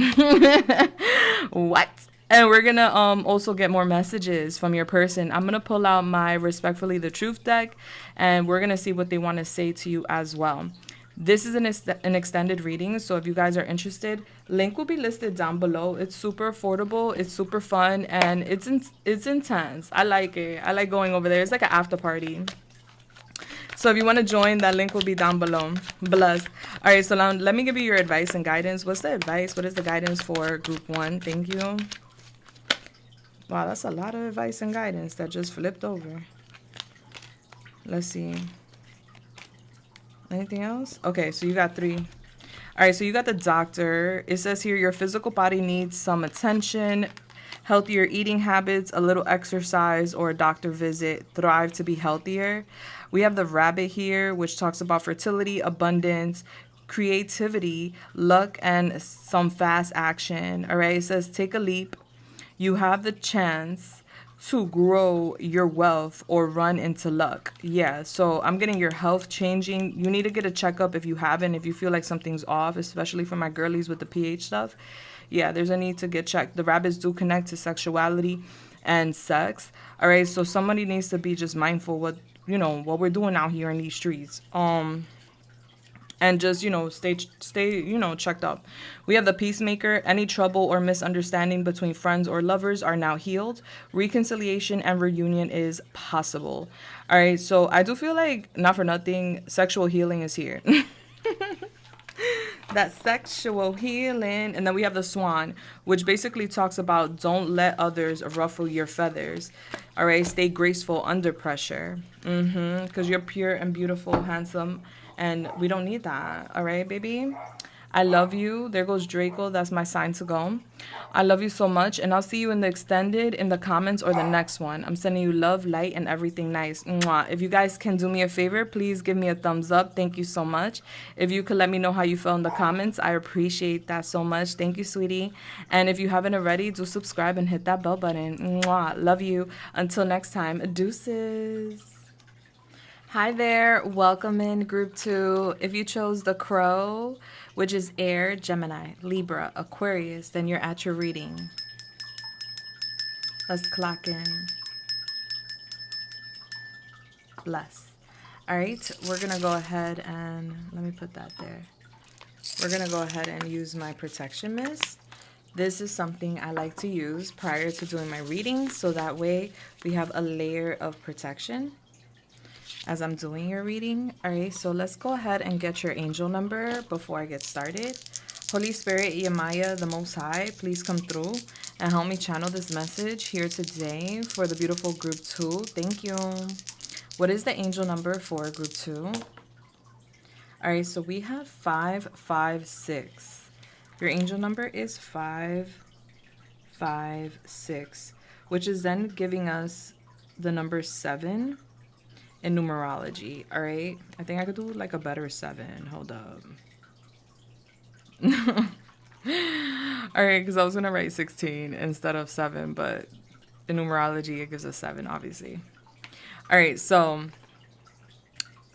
what? And we're going to also get more messages from your person. I'm going to pull out my Respectfully the Truth deck, and we're going to see what they want to say to you as well. This is an extended reading, so if you guys are interested, link will be listed down below. It's super affordable, it's super fun, and it's intense. I like it. I like going over there. It's like an after party. So if you want to join, that link will be down below. Bless. All right, so now let me give you your advice and guidance. What's the advice? What is the guidance for group 1? Thank you. Wow, that's a lot of advice and guidance that just flipped over. Let's see. Anything else? Okay, so you got 3. All right, so you got the Doctor. It says here your physical body needs some attention, healthier eating habits, a little exercise, or a doctor visit. Thrive to be healthier. We have the Rabbit here, which talks about fertility, abundance, creativity, luck, and some fast action. All right, it says take a leap. You have the chance to grow your wealth or run into luck. Yeah, so I'm getting your health changing. You need to get a checkup if you haven't, if you feel like something's off, especially for my girlies with the pH stuff. Yeah, there's a need to get checked. The rabbits do connect to sexuality and sex. All right, so somebody needs to be just mindful what, you know, what we're doing out here in these streets. And just, you know, stay, you know, checked up. We have the Peacemaker. Any trouble or misunderstanding between friends or lovers are now healed. Reconciliation and reunion is possible. All right, so I do feel like, not for nothing, sexual healing is here. That sexual healing. And then we have the Swan, which basically talks about don't let others ruffle your feathers. All right, stay graceful under pressure. Because you're pure and beautiful, handsome. And we don't need that. All right, baby? I love you. There goes Draco. That's my sign to go. I love you so much. And I'll see you in the extended, in the comments, or the next one. I'm sending you love, light, and everything nice. Mwah. If you guys can do me a favor, please give me a thumbs up. Thank you so much. If you could let me know how you feel in the comments, I appreciate that so much. Thank you, sweetie. And if you haven't already, do subscribe and hit that bell button. Mwah. Love you. Until next time, deuces. Hi there, welcome in group 2. If you chose the Crow, which is Air, Gemini, Libra, Aquarius, then you're at your reading. Let's clock in. Bless. All right, we're gonna go ahead and, let me put that there. We're gonna go ahead and use my protection mist. This is something I like to use prior to doing my readings, so that way we have a layer of protection as I'm doing your reading. All right, so let's go ahead and get your angel number before I get started. Holy Spirit, Yamaya, the Most High, please come through and help me channel this message here today for the beautiful group 2. Thank you. What is the angel number for group 2? All right, so we have 556. Your angel number is 556, which is then giving us the number 7 in numerology. All right, I think I could do like a better 7. Hold up. All right, because I was gonna write 16 instead of 7, but in numerology it gives us 7, obviously. All right, so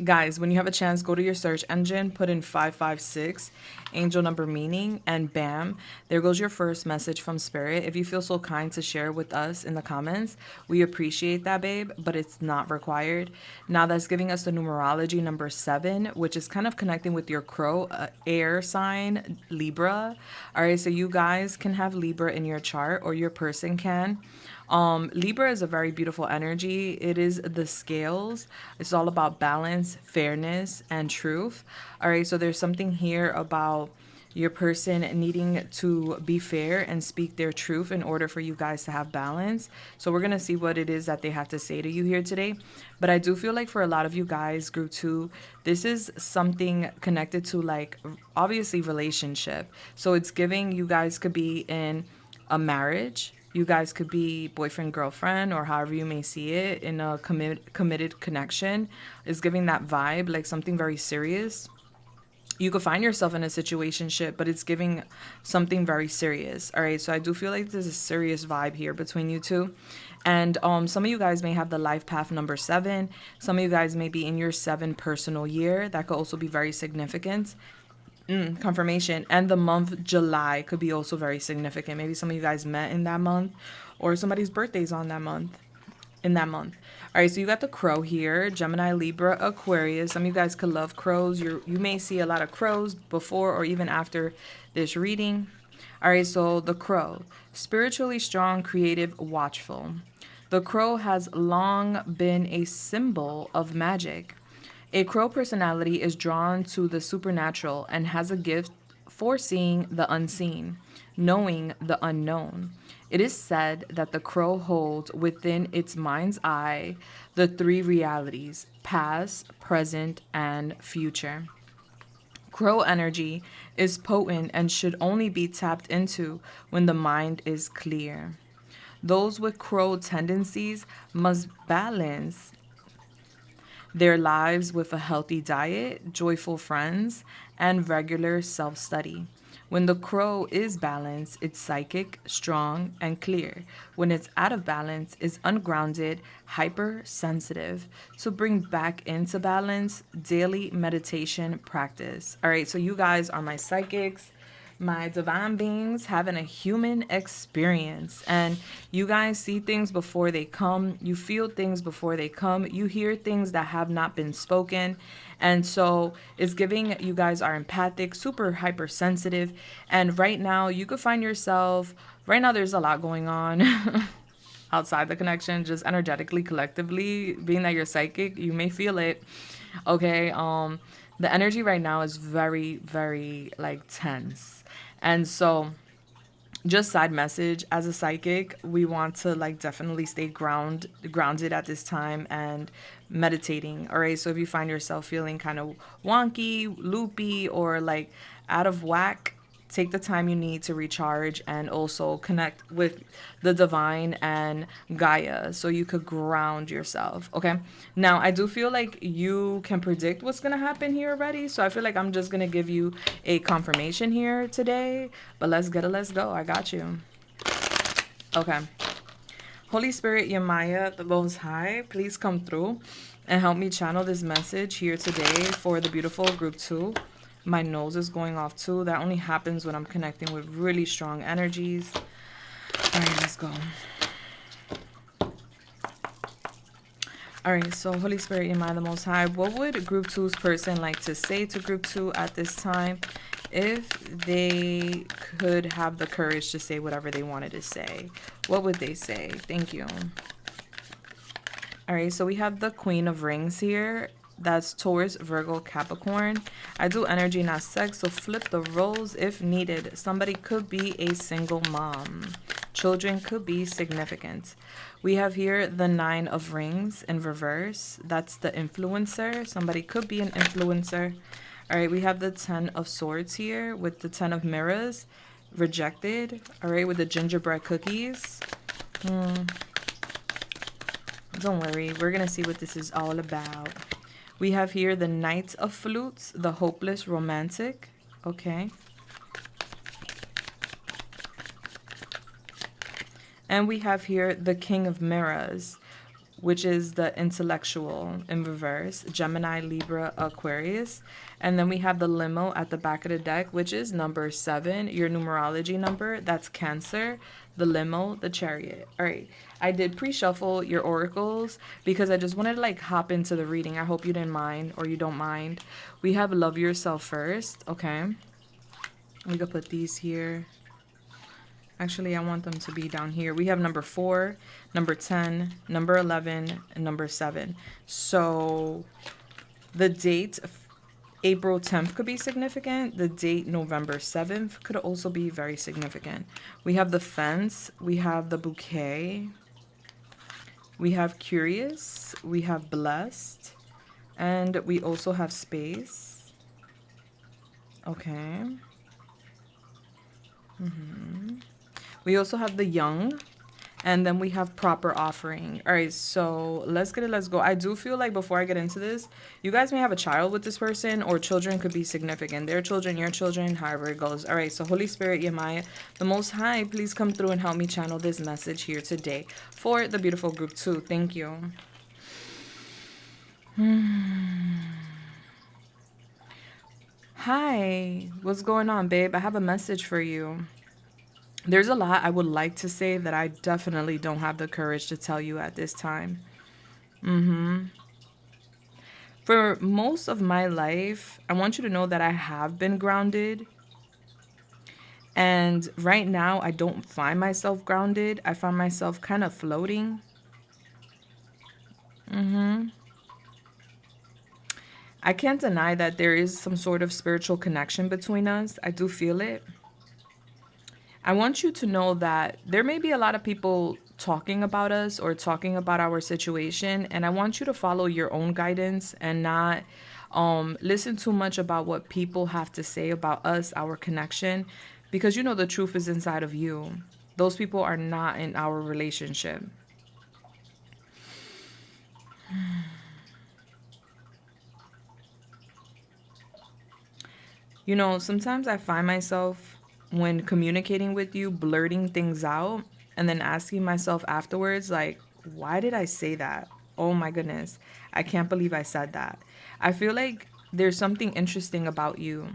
Guys, when you have a chance, go to your search engine, put in 556, angel number meaning, and bam, there goes your first message from Spirit. If you feel so kind to share with us in the comments, we appreciate that, babe, but it's not required. Now that's giving us the numerology number 7, which is kind of connecting with your crow, air sign, Libra. All right, so you guys can have Libra in your chart, or your person can. Libra is a very beautiful energy. It is the scales. It's all about balance, fairness, and truth. All right, so there's something here about your person needing to be fair and speak their truth in order for you guys to have balance. So we're going to see what it is that they have to say to you here today. But I do feel like for a lot of you guys, group 2, this is something connected to, like, obviously relationship. So it's giving you guys could be in a marriage. You guys could be boyfriend, girlfriend, or however you may see it, in a committed connection. Is giving that vibe, like something very serious. You could find yourself in a situationship, but it's giving something very serious. All right, so I do feel like there's a serious vibe here between you two. And some of you guys may have the life path number 7. Some of you guys may be in your 7 personal year. That could also be very significant. Confirmation. And the month July could be also very significant. Maybe some of you guys met in that month, or somebody's birthday's on that month, in that month. All right, so you got the crow here, Gemini, Libra, Aquarius. Some of you guys could love crows. You may see a lot of crows before or even after this reading. All right, so the crow, spiritually strong, creative, watchful. The crow has long been a symbol of magic. A crow personality is drawn to the supernatural and has a gift for seeing the unseen, knowing the unknown. It is said that the crow holds within its mind's eye the 3 realities: past, present, and future. Crow energy is potent and should only be tapped into when the mind is clear. Those with crow tendencies must balance their lives with a healthy diet, joyful friends, and regular self-study. When the crow is balanced, it's psychic, strong, and clear. When it's out of balance, it's ungrounded, hypersensitive. To bring back into balance, daily meditation practice. All right, so you guys are my psychics, my divine beings having a human experience, and you guys see things before they come, you feel things before they come, you hear things that have not been spoken. And so it's giving you guys are empathic, super hypersensitive. And right now you could find yourself, right now there's a lot going on outside the connection, just energetically, collectively. Being that you're psychic, you may feel it. Okay, the energy right now is very, very, like, tense. And so, just side message, as a psychic, we want to, like, definitely stay grounded at this time and meditating. All right, so if you find yourself feeling kind of wonky, loopy, or like out of whack, take the time you need to recharge and also connect with the divine and Gaia so you could ground yourself. Okay, now I do feel like you can predict what's gonna happen here already, so I feel like I'm just gonna give you a confirmation here today. But let's go. I got you. Okay, Holy Spirit, Yamaya, the Most High, please come through and help me channel this message here today for the beautiful group 2. My nose is going off too. That only happens when I'm connecting with really strong energies. All right, let's go. All right, so Holy Spirit, in mind, the Most High, what would group 2's person like to say to group 2 at this time if they could have the courage to say whatever they wanted to say? What would they say? Thank you. All right, so we have the Queen of Rings here. That's Taurus, Virgo, Capricorn. I do energy, not sex, so flip the roles if needed. Somebody could be a single mom. Children could be significant. We have here the 9 of Rings in reverse. That's the influencer. Somebody could be an influencer. All right, we have the 10 of Swords here with the 10 of Mirrors. Rejected. All right, with the gingerbread cookies. Don't worry, we're going to see what this is all about. We have here the Knight of Flutes, the hopeless romantic. Okay. And we have here the King of Mirrors. which is the intellectual in reverse, Gemini, Libra, Aquarius. And then we have the limo at the back of the deck, which is number 7, your numerology number. That's Cancer, the limo, the chariot. All right. I did pre-shuffle your oracles because I just wanted to like hop into the reading. I hope you didn't mind or you don't mind. We have love yourself first. Okay. We could put these here. Actually, I want them to be down here. We have number 4, number 10, number 11, and number 7. So the date, April 10th could be significant. The date, November 7th, could also be very significant. We have the fence. We have the bouquet. We have curious. We have blessed. And we also have space. Okay. We also have the young, and then we have proper offering. All right, so let's get it. Let's go. I do feel like before I get into this, you guys may have a child with this person, or children could be significant. Their children, your children, however it goes. All right, so Holy Spirit, Yamaya, the Most High, please come through and help me channel this message here today for the beautiful group 2. Thank you. Hi, what's going on, babe? I have a message for you. There's a lot I would like to say that I definitely don't have the courage to tell you at this time. For most of my life, I want you to know that I have been grounded. And right now, I don't find myself grounded. I find myself kind of floating. I can't deny that there is some sort of spiritual connection between us. I do feel it. I want you to know that there may be a lot of people talking about us or talking about our situation, and I want you to follow your own guidance and not listen too much about what people have to say about us, our connection, because you know the truth is inside of you. Those people are not in our relationship. You know, sometimes I find myself, when communicating with you, blurting things out and then asking myself afterwards, like, why did I say that? Oh my goodness, I can't believe I said that. I feel like there's something interesting about you,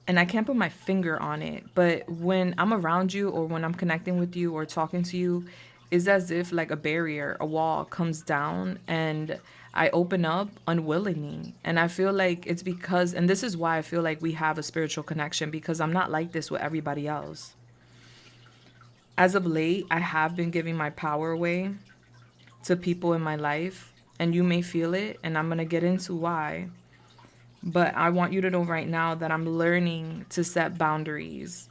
and I can't put my finger on it, but when I'm around you or when I'm connecting with you or talking to you, it's as if like a barrier, a wall comes down and I open up unwillingly. And I feel like it's because, and this is why I feel like we have a spiritual connection, because I'm not like this with everybody else. As of late, I have been giving my power away to people in my life, and you may feel it, and I'm going to get into why. But I want you to know right now that I'm learning to set boundaries.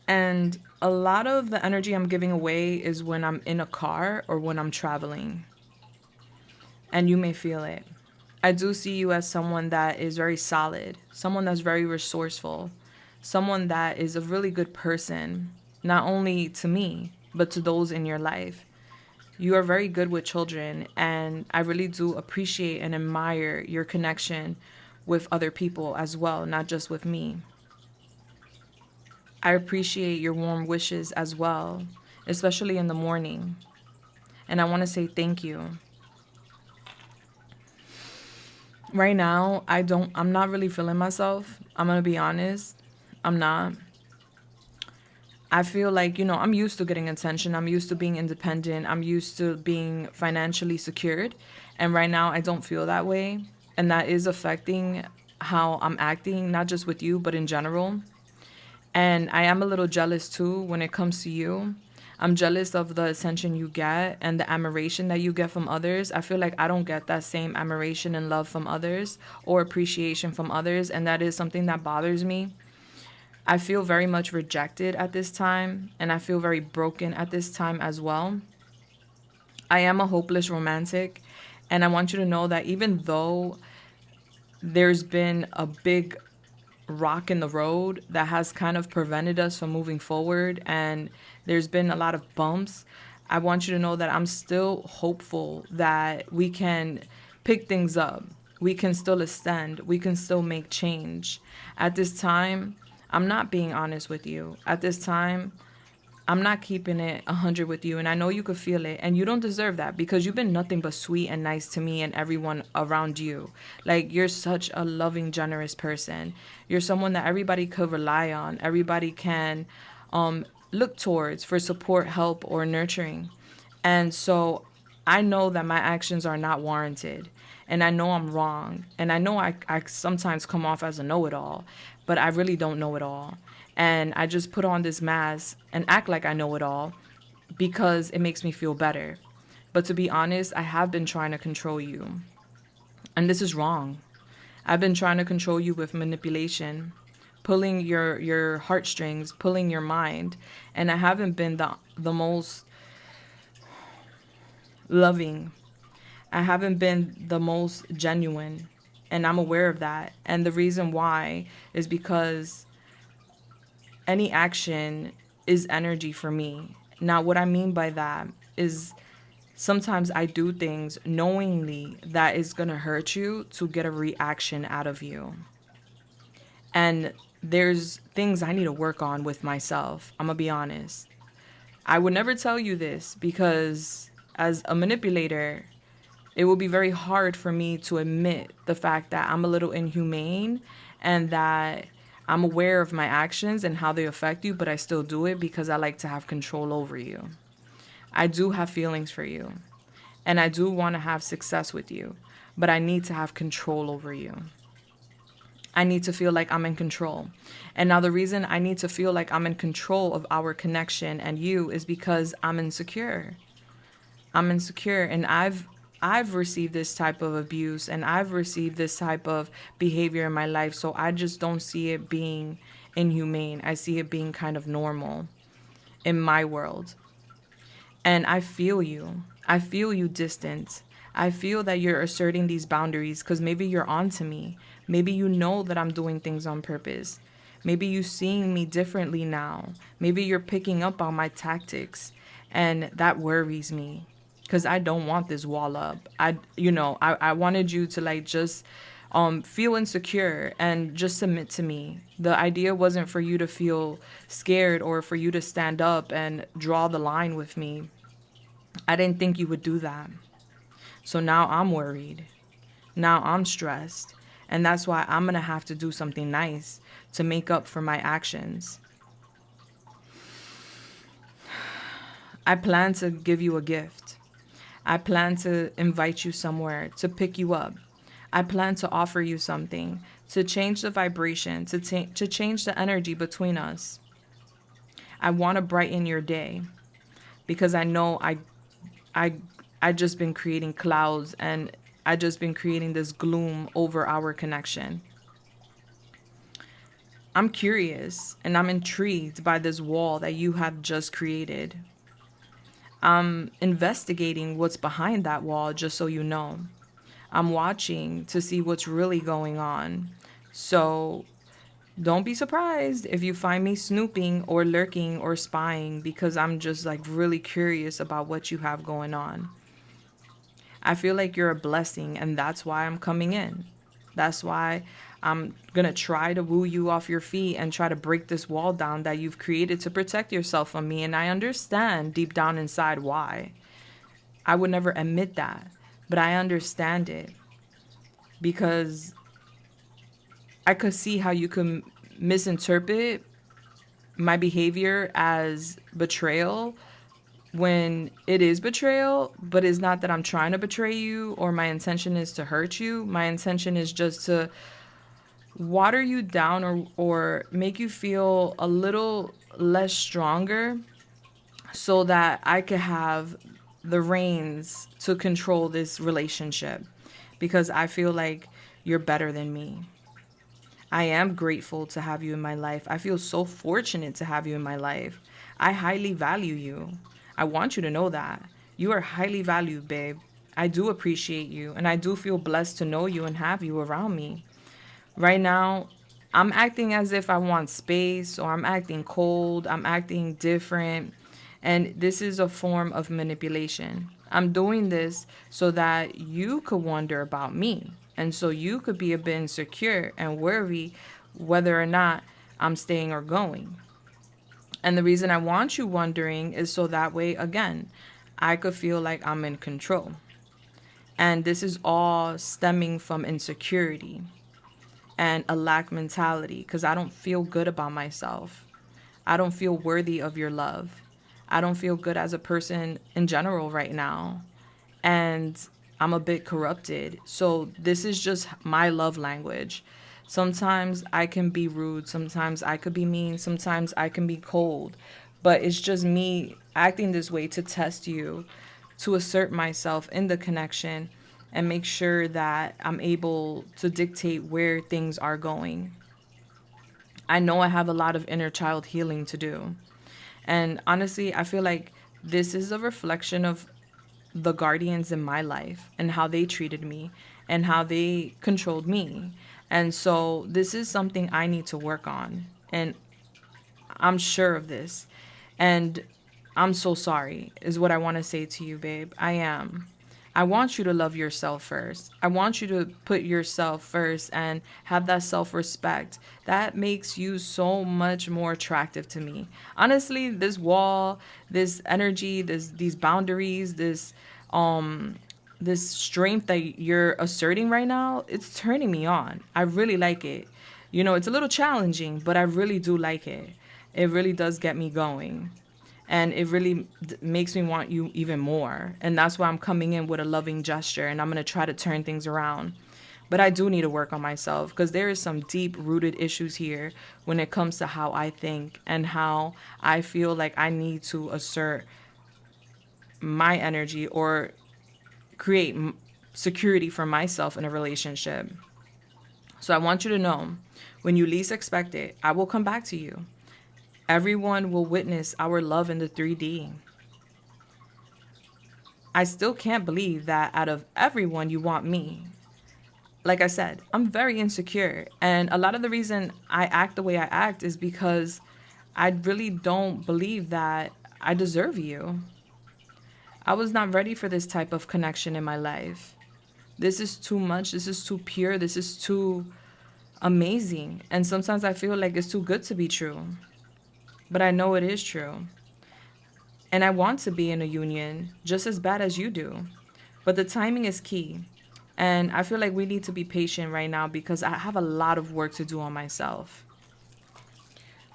And a lot of the energy I'm giving away is when I'm in a car or when I'm traveling. And you may feel it. I do see you as someone that is very solid, someone that's very resourceful, someone that is a really good person, not only to me, but to those in your life. You are very good with children, and I really do appreciate and admire your connection with other people as well, not just with me. I appreciate your warm wishes as well, especially in the morning. And I want to say thank you. Right now, I'm not really feeling myself. I'm going to be honest. I'm not. I feel like, I'm used to getting attention. I'm used to being independent. I'm used to being financially secured. And right now, I don't feel that way. And that is affecting how I'm acting, not just with you, but in general. And I am a little jealous too when it comes to you. I'm jealous of the attention you get and the admiration that you get from others. I feel like I don't get that same admiration and love from others or appreciation from others. And that is something that bothers me. I feel very much rejected at this time, and I feel very broken at this time as well. I am a hopeless romantic, and I want you to know that even though there's been a big rock in the road that has kind of prevented us from moving forward, and there's been a lot of bumps, I want you to know that I'm still hopeful that we can pick things up. We can still ascend. We can still make change. At this time, I'm not being honest with you. At this time, I'm not keeping it 100 with you, and I know you could feel it, and you don't deserve that because you've been nothing but sweet and nice to me and everyone around you. Like, you're such a loving, generous person. You're someone that everybody could rely on. Everybody can look towards for support, help, or nurturing. And so I know that my actions are not warranted. And I know I'm wrong. And I know I sometimes come off as a know-it-all, but I really don't know it all. And I just put on this mask and act like I know it all because it makes me feel better. But to be honest, I have been trying to control you. And this is wrong. I've been trying to control you with manipulation, pulling your heartstrings, pulling your mind. And I haven't been the most loving. I haven't been the most genuine. And I'm aware of that. And the reason why is because any action is energy for me. Now, what I mean by that is sometimes I do things knowingly that is going to hurt you to get a reaction out of you. And there's things I need to work on with myself. I'm going to be honest. I would never tell you this because as a manipulator, it will be very hard for me to admit the fact that I'm a little inhumane and that I'm aware of my actions and how they affect you, but I still do it because I like to have control over you. I do have feelings for you, and I do want to have success with you, but I need to have control over you. I need to feel like I'm in control. And now the reason I need to feel like I'm in control of our connection and you is because I'm insecure. I'm insecure, and I've received this type of abuse and I've received this type of behavior in my life. So I just don't see it being inhumane. I see it being kind of normal in my world. And I feel you. I feel you distant. I feel that you're asserting these boundaries because maybe you're on to me. Maybe you know that I'm doing things on purpose. Maybe you're seeing me differently now. Maybe you're picking up on my tactics. And that worries me. Because I don't want this wall up. I wanted you to like just feel insecure and just submit to me. The idea wasn't for you to feel scared or for you to stand up and draw the line with me. I didn't think you would do that. So now I'm worried. Now I'm stressed. And that's why I'm going to have to do something nice to make up for my actions. I plan to give you a gift. I plan to invite you somewhere, to pick you up. I plan to offer you something, to change the vibration, to change the energy between us. I want to brighten your day because I know I just been creating clouds and I just been creating this gloom over our connection. I'm curious and I'm intrigued by this wall that you have just created. I'm investigating what's behind that wall, just so you know. I'm watching to see what's really going on. So don't be surprised if you find me snooping or lurking or spying because I'm just like really curious about what you have going on. I feel like you're a blessing and that's why I'm coming in. That's why I'm going to try to woo you off your feet and try to break this wall down that you've created to protect yourself from me. And I understand deep down inside why. I would never admit that, but I understand it because I could see how you could misinterpret my behavior as betrayal when it is betrayal, but it's not that I'm trying to betray you or my intention is to hurt you. My intention is just to water you down or make you feel a little less stronger so that I could have the reins to control this relationship because I feel like you're better than me. I am grateful to have you in my life. I feel so fortunate to have you in my life. I highly value you. I want you to know that. You are highly valued, babe. I do appreciate you, and I do feel blessed to know you and have you around me. Right now, I'm acting as if I want space, or I'm acting cold, I'm acting different, and this is a form of manipulation. I'm doing this so that you could wonder about me, and so you could be a bit insecure and worry whether or not I'm staying or going. And the reason I want you wondering is so that way, again, I could feel like I'm in control. And this is all stemming from insecurity and a lack mentality, because I don't feel good about myself. I don't feel worthy of your love. I don't feel good as a person in general right now. And I'm a bit corrupted. So this is just my love language. Sometimes I can be rude. Sometimes I could be mean. Sometimes I can be cold. But it's just me acting this way to test you, to assert myself in the connection and make sure that I'm able to dictate where things are going. I know I have a lot of inner child healing to do. And honestly, I feel like this is a reflection of the guardians in my life and how they treated me and how they controlled me. And so this is something I need to work on. And I'm sure of this. And I'm so sorry, is what I want to say to you, babe. I am. I want you to love yourself first. I want you to put yourself first and have that self-respect. That makes you so much more attractive to me. Honestly, this wall, this energy, these boundaries, this strength that you're asserting right now, it's turning me on. I really like it. You know, it's a little challenging, but I really do like it. It really does get me going. And it really makes me want you even more. And that's why I'm coming in with a loving gesture and I'm going to try to turn things around. But I do need to work on myself because there is some deep rooted issues here when it comes to how I think and how I feel like I need to assert my energy or create security for myself in a relationship. So I want you to know, when you least expect it, I will come back to you. Everyone will witness our love in the 3D. I still can't believe that out of everyone, you want me. Like I said, I'm very insecure. And a lot of the reason I act the way I act is because I really don't believe that I deserve you. I was not ready for this type of connection in my life. This is too much. This is too pure. This is too amazing. And sometimes I feel like it's too good to be true. But I know it is true. And I want to be in a union just as bad as you do. But the timing is key. And I feel like we need to be patient right now because I have a lot of work to do on myself.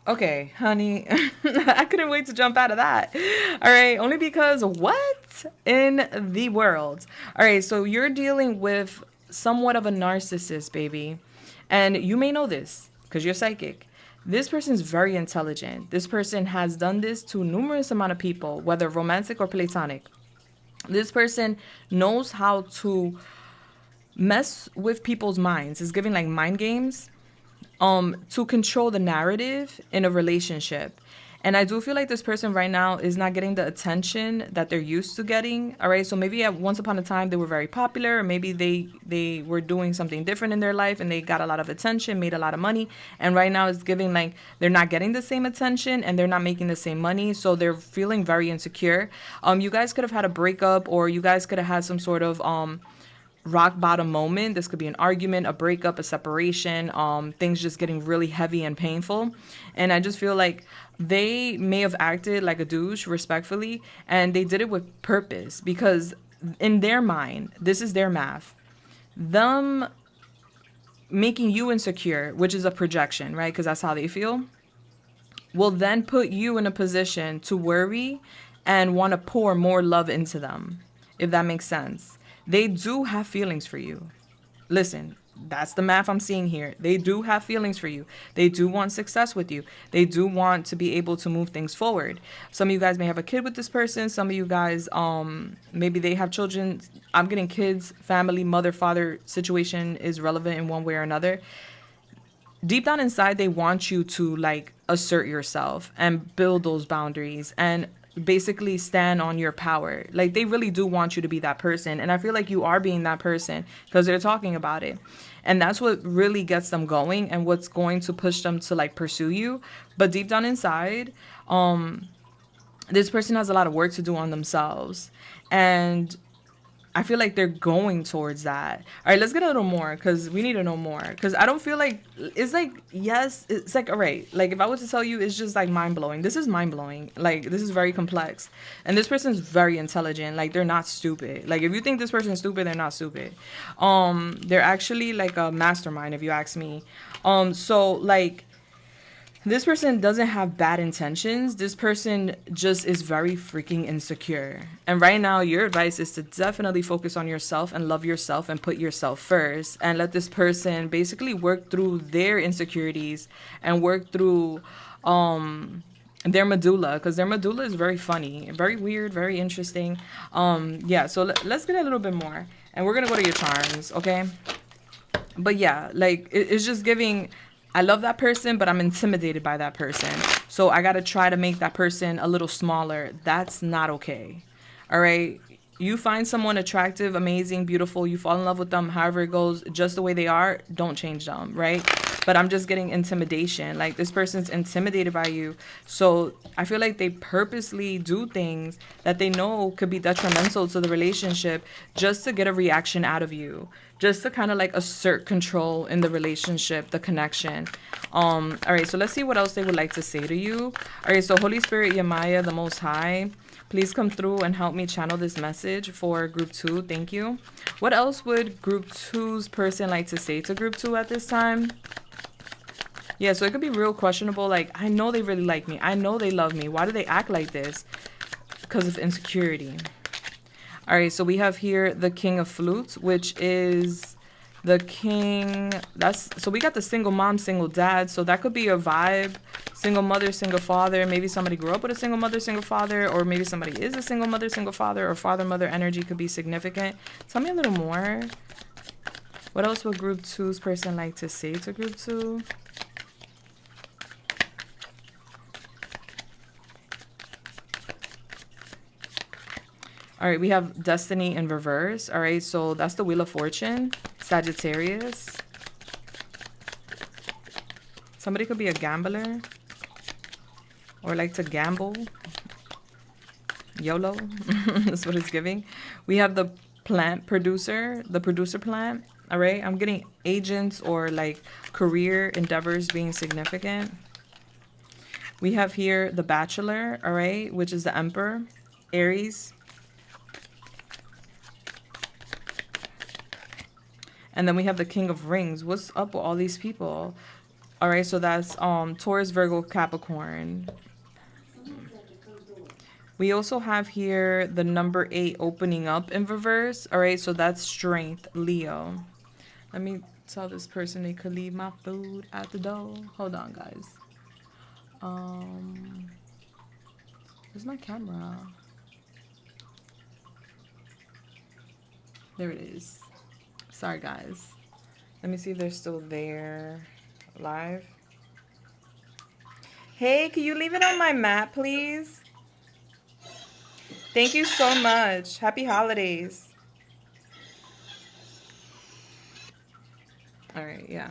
Okay, honey, I couldn't wait to jump out of that. All right, only because what in the world? All right, so you're dealing with somewhat of a narcissist, baby. And you may know this because you're psychic. This person is very intelligent. This person has done this to numerous amount of people, whether romantic or platonic. This person knows how to mess with people's minds. It's giving like mind games to control the narrative in a relationship. And I do feel like this person right now is not getting the attention that they're used to getting. All right. So maybe at once upon a time they were very popular, or maybe they were doing something different in their life and they got a lot of attention, made a lot of money. And right now it's giving like they're not getting the same attention and they're not making the same money. So they're feeling very insecure. You guys could have had a breakup, or you guys could have had some sort of rock bottom moment. This could be an argument, a breakup, a separation, things just getting really heavy and painful. And I just feel like they may have acted like a douche, respectfully, and they did it with purpose because in their mind, this is their math. Them making you insecure, which is a projection, right? Because that's how they feel, will then put you in a position to worry and want to pour more love into them, if that makes sense. They do have feelings for you. Listen, that's the math I'm seeing here. They do have feelings for you. They do want success with you. They do want to be able to move things forward. Some of you guys may have a kid with this person. Some of you guys, maybe they have children. I'm getting kids, family, mother, father situation is relevant in one way or another. Deep down inside, they want you to like assert yourself and build those boundaries and basically stand on your power. Like they really do want you to be that person. And I feel like you are being that person because they're talking about it. And that's what really gets them going and what's going to push them to like pursue you. But deep down inside, this person has a lot of work to do on themselves. And I feel like they're going towards that. All right, let's get a little more because we need to know more. Because I don't feel like it's like, yes, it's like, all right. Like if I was to tell you, it's just like mind blowing. This is mind blowing. Like this is very complex. And this person's very intelligent. Like they're not stupid. Like if you think this person's stupid, they're not stupid. They're actually like a mastermind, if you ask me. So like, this person doesn't have bad intentions. This person just is very freaking insecure. And right now, your advice is to definitely focus on yourself and love yourself and put yourself first. And let this person basically work through their insecurities and work through their medulla. Because their medulla is very funny, very weird, very interesting. Yeah, so let's get a little bit more. And we're going to go to your charms, okay? But yeah, like it's just giving... I love that person, but I'm intimidated by that person. So I got to try to make that person a little smaller. That's not okay. All right. You find someone attractive, amazing, beautiful. You fall in love with them, however it goes, just the way they are. Don't change them. Right. But I'm just getting intimidation. Like this person's intimidated by you. So I feel like they purposely do things that they know could be detrimental to the relationship just to get a reaction out of you. Just to kind of like assert control in the relationship, the connection. All right, so let's see what else they would like to say to you. All right, so Holy Spirit, Yamaya, the Most High, please come through and help me channel this message for group 2. Thank you. What else would group 2's person like to say to group 2 at this time? Yeah, so it could be real questionable. Like, I know they really like me. I know they love me. Why do they act like this? Because of insecurity. All right, so we have here the King of Flutes, which is the king. So we got the single mom, single dad. So that could be a vibe. Single mother, single father. Maybe somebody grew up with a single mother, single father. Or maybe somebody is a single mother, single father. Or father-mother energy could be significant. Tell me a little more. What else would group 2's person like to say to group 2? All right, we have Destiny in reverse. All right, so that's the Wheel of Fortune. Sagittarius. Somebody could be a gambler or like to gamble. YOLO. That's what it's giving. We have the plant producer, the producer plant. All right, I'm getting agents or like career endeavors being significant. We have here the Bachelor, all right, which is the Emperor, Aries. And then we have the King of Rings. What's up with all these people? All right, so that's Taurus, Virgo, Capricorn. We also have here the number 8 opening up in reverse. All right, so that's Strength, Leo. Let me tell this person they could leave my food at the door. Hold on, guys. Where's my camera? There it is. Sorry, guys. Let me see if they're still there live. Hey, can you leave it on my mat, please? Thank you so much. Happy holidays. All right, yeah.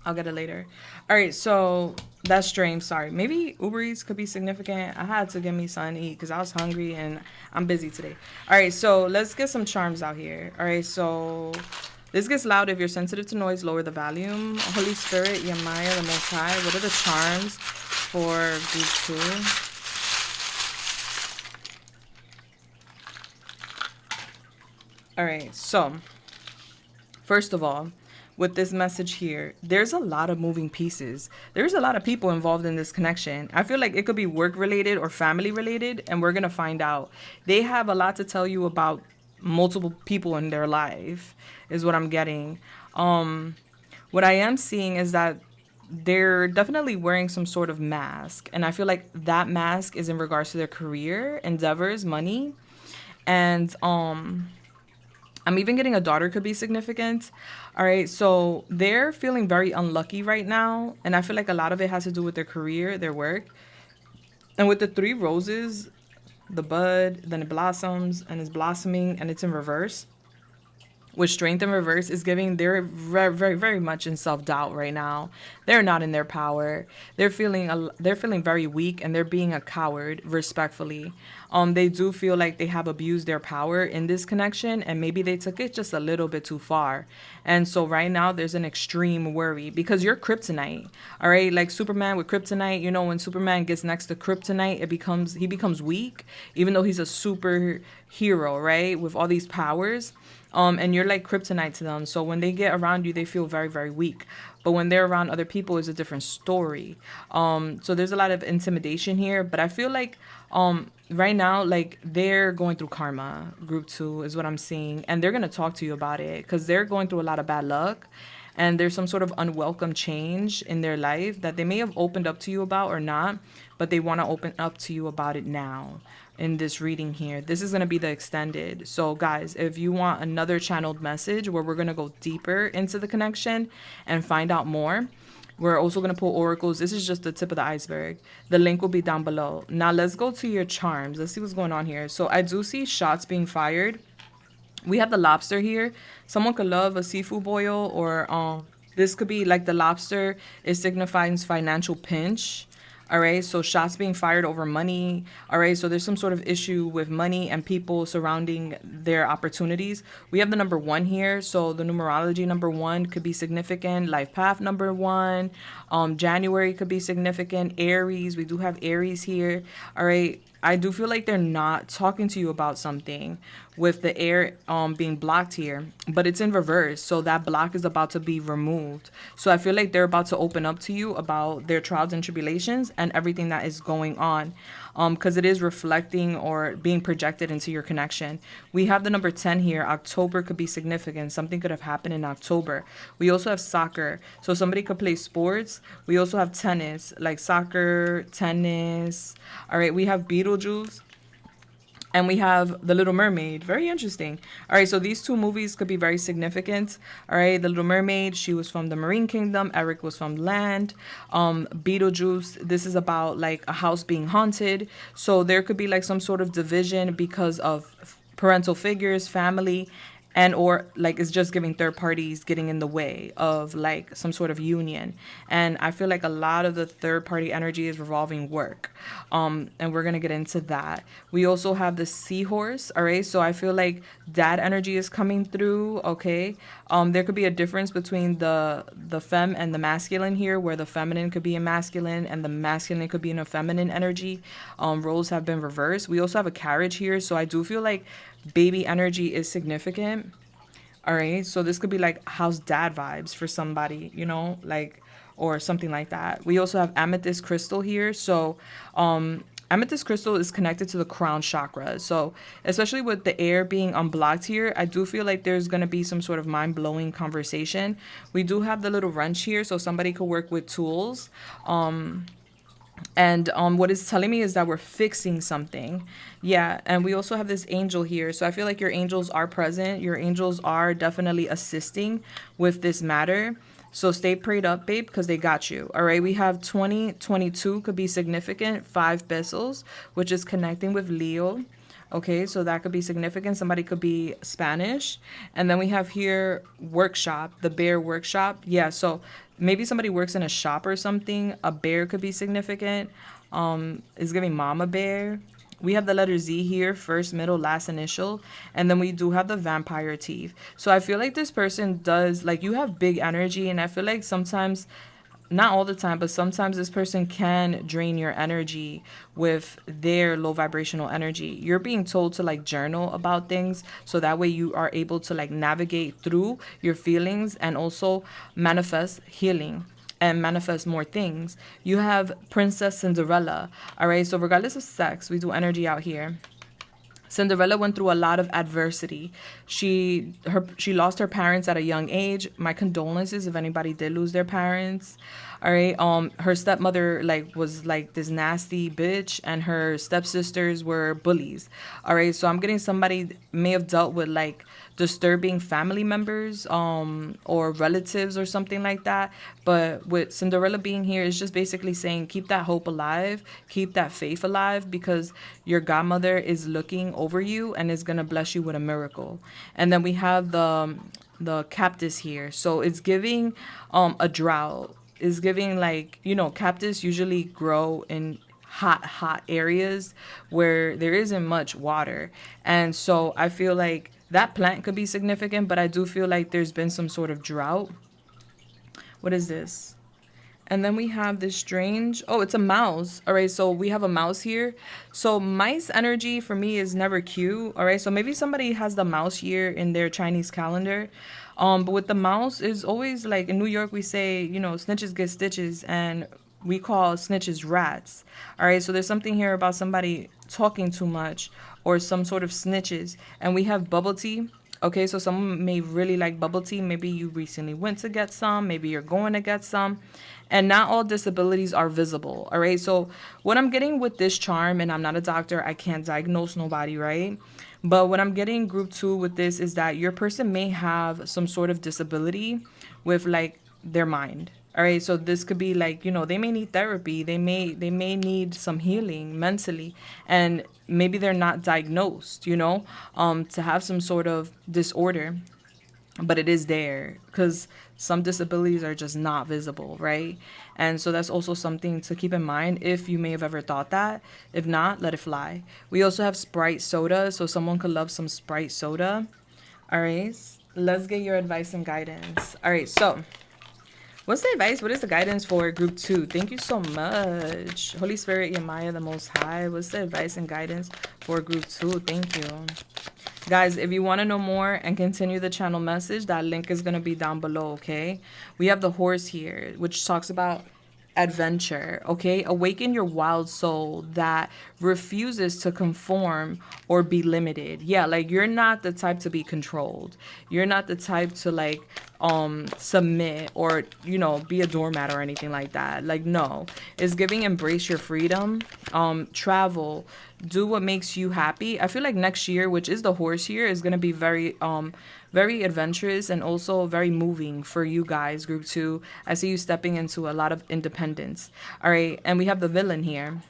I'll get it later. All right, so that's strange. Sorry. Maybe Uber Eats could be significant. I had to get me something to eat because I was hungry and I'm busy today. All right, so let's get some charms out here. All right, so this gets loud. If you're sensitive to noise, lower the volume. Holy Spirit, Yamaya, the Most High. What are the charms for group 2? All right, so first of all, with this message here, there's a lot of moving pieces. There's a lot of people involved in this connection. I feel like it could be work related or family related, and we're going to find out. They have a lot to tell you about multiple people in their life, is what I'm getting. What I am seeing is that they're definitely wearing some sort of mask, and I feel like that mask is in regards to their career, endeavors, money, and I'm even getting a daughter could be significant. All right, so they're feeling very unlucky right now. And I feel like a lot of it has to do with their career, their work. And with the 3 roses, the bud, then it blossoms and it's blossoming and it's in reverse. with strength in reverse is giving they're very, very, very much in self-doubt right now. They're not in their power. They're feeling very weak, and they're being a coward, respectfully. They do feel like they have abused their power in this connection, and maybe they took it just a little bit too far. And so right now there's an extreme worry because you're kryptonite. All right, like Superman with kryptonite, you know, when Superman gets next to kryptonite, he becomes weak, even though he's a superhero, right, with all these powers. And you're like kryptonite to them. So when they get around you, they feel very, very weak. But when they're around other people, it's a different story. So there's a lot of intimidation here. But I feel like right now, like they're going through karma. Group 2 is what I'm seeing. And they're going to talk to you about it because they're going through a lot of bad luck. And there's some sort of unwelcome change in their life that they may have opened up to you about or not. But they want to open up to you about it now. In this reading here, this is going to be the extended. So guys, if you want another channeled message where we're going to go deeper into the connection and find out more, we're also going to pull oracles. This is just the tip of the iceberg. The link will be down below. Now let's go to your charms. Let's see what's going on here. So I do see shots being fired. We have the lobster here. Someone could love a seafood boil, or this could be like the lobster is signifying financial pinch. All right, so shots being fired over money. All right, so there's some sort of issue with money and people surrounding their opportunities. We have the number 1 here, so the numerology number 1 could be significant. Life path number 1. January could be significant. Aries, we do have Aries here. All right, I do feel like they're not talking to you about something with the air being blocked here, but it's in reverse. So that block is about to be removed. So I feel like they're about to open up to you about their trials and tribulations and everything that is going on, because it is reflecting or being projected into your connection. We have the number 10 here. October could be significant. Something could have happened in October. We also have soccer. So somebody could play sports. We also have tennis, like soccer, tennis. All right, we have Beetlejuice. And we have The Little Mermaid. Very interesting. All right, so these 2 movies could be very significant. All right, The Little Mermaid, she was from the Marine Kingdom. Eric was from land. Beetlejuice, this is about like a house being haunted. So there could be like some sort of division because of parental figures, family, and or like it's just giving third parties getting in the way of like some sort of union. And I feel like a lot of the third party energy is revolving work, and we're gonna get into that. We also have the seahorse. All right, so I feel like that energy is coming through. Okay, there could be a difference between the femme and the masculine here, where the feminine could be a masculine and the masculine could be in a feminine energy. Roles have been reversed. We also have a carriage here, so I do feel like baby energy is significant. All right, so this could be like house dad vibes for somebody, you know, like, or something like that. We also have amethyst crystal here. So amethyst crystal is connected to the crown chakra. So especially with the air being unblocked here, I do feel like there's going to be some sort of mind-blowing conversation. We do have the little wrench here, so somebody could work with tools. And what it's telling me is that we're fixing something. Yeah, and we also have this angel here. So I feel like your angels are present. Your angels are definitely assisting with this matter. So stay prayed up, babe, because they got you. All right, we have 2022 could be significant. 5 pesos, which is connecting with Leo. Okay, so that could be significant. Somebody could be Spanish. And then we have here workshop, the bear workshop. Yeah, so maybe somebody works in a shop or something. A bear could be significant. Is giving mama bear. We have the letter Z here, first, middle, last initial. And then we do have the vampire teeth. So I feel like this person does, like, you have big energy. And I feel like sometimes, not all the time, but sometimes this person can drain your energy with their low vibrational energy. You're being told to like journal about things so that way you are able to like navigate through your feelings and also manifest healing and manifest more things. You have Princess Cinderella. All right, so regardless of sex, we do energy out here. Cinderella went through a lot of adversity. She lost her parents at a young age. My condolences if anybody did lose their parents. All right. Her stepmother like was like this nasty bitch, and her stepsisters were bullies. All right. So I'm getting somebody may have dealt with like disturbing family members, or relatives or something like that. But with Cinderella being here, it's just basically saying keep that hope alive, keep that faith alive, because your godmother is looking over you and is gonna bless you with a miracle. And then we have the cactus here, so it's giving a drought. Is giving like, cactus usually grow in hot areas where there isn't much water. And so I feel like that plant could be significant, but I do feel like there's been some sort of drought. What is this? And then we have this strange, oh, it's a mouse. All right, so we have a mouse here. So mice energy for me is never cute. All right, so maybe somebody has the mouse year in their Chinese calendar. But with the mouse is always like in New York, we say, snitches get stitches, and we call snitches rats. All right, so there's something here about somebody talking too much or some sort of snitches. And we have bubble tea. Okay, so someone may really like bubble tea. Maybe you recently went to get some. Maybe you're going to get some. And not all disabilities are visible. All right, so what I'm getting with this charm, and I'm not a doctor, I can't diagnose nobody, right? But what I'm getting group 2 with this is that your person may have some sort of disability with like their mind. All right, so this could be like, they may need therapy. They may need some healing mentally, and maybe they're not diagnosed, to have some sort of disorder, but it is there because some disabilities are just not visible, right? And so that's also something to keep in mind if you may have ever thought that. If not, let it fly. We also have Sprite soda, so someone could love some Sprite soda. All right, let's get your advice and guidance. All right, so what's the advice? What is the guidance for group 2? Thank you so much. Holy Spirit, Yamaya, the Most High. What's the advice and guidance for group 2? Thank you. Guys, if you want to know more and continue the channel message, that link is going to be down below, okay? We have the horse here, which talks about adventure, okay? Awaken your wild soul that refuses to conform or be limited. Yeah, like you're not the type to be controlled. You're not the type to like submit or be a doormat or anything like that. Like, no. It's giving embrace your freedom, travel, do what makes you happy. I feel like next year, which is the horse year, is going to be very very adventurous and also very moving for you guys, group 2. I see you stepping into a lot of independence. All right, and we have the villain here.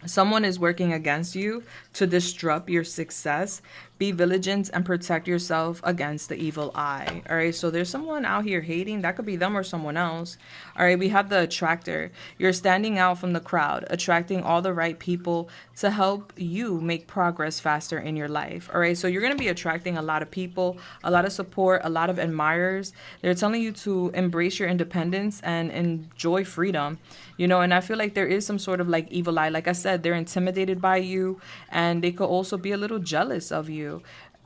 Someone is working against you to disrupt your success. Be vigilant and protect yourself against the evil eye. All right, so there's someone out here hating. That could be them or someone else. All right, we have the attractor. You're standing out from the crowd, attracting all the right people to help you make progress faster in your life. All right, so you're going to be attracting a lot of people, a lot of support, a lot of admirers. They're telling you to embrace your independence and enjoy freedom, and I feel like there is some sort of like evil eye. Like I said, they're intimidated by you, and they could also be a little jealous of you.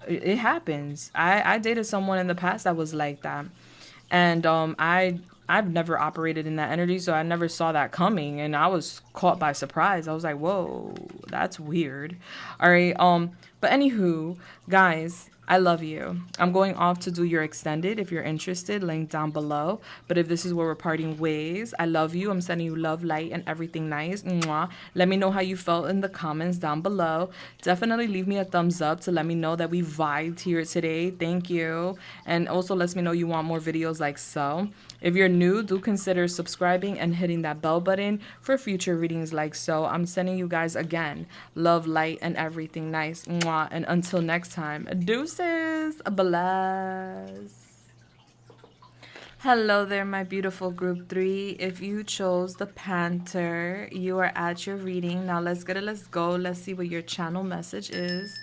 It happens. I dated someone in the past that was like that, and I've never operated in that energy, so I never saw that coming, and I was caught by surprise. I was like, whoa, that's weird. All right, but anywho, guys, I love you. I'm going off to do your extended. If you're interested, link down below. But if this is where we're parting ways, I love you. I'm sending you love, light, and everything nice. Mwah. Let me know how you felt in the comments down below. Definitely leave me a thumbs up to let me know that we vibed here today. Thank you. And also let me know you want more videos like so. If you're new, do consider subscribing and hitting that bell button for future readings like so. I'm sending you guys again love, light, and everything nice. Mwah. And until next time, deuces. Bless. Hello there, my beautiful group 3. If you chose the Panther, you are at your reading. Now let's get it. Let's go. Let's see what your channel message is.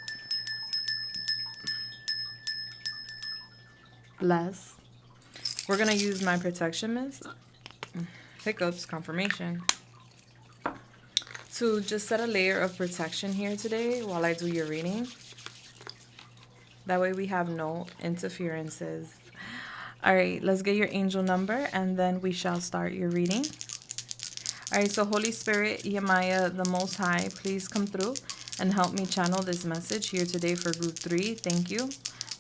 Bless. We're going to use my protection mist, hiccups, confirmation, to just set a layer of protection here today while I do your reading. That way we have no interferences. All right, let's get your angel number and then we shall start your reading. All right, so Holy Spirit, Yamaya, the Most High, please come through and help me channel this message here today for group 3. Thank you.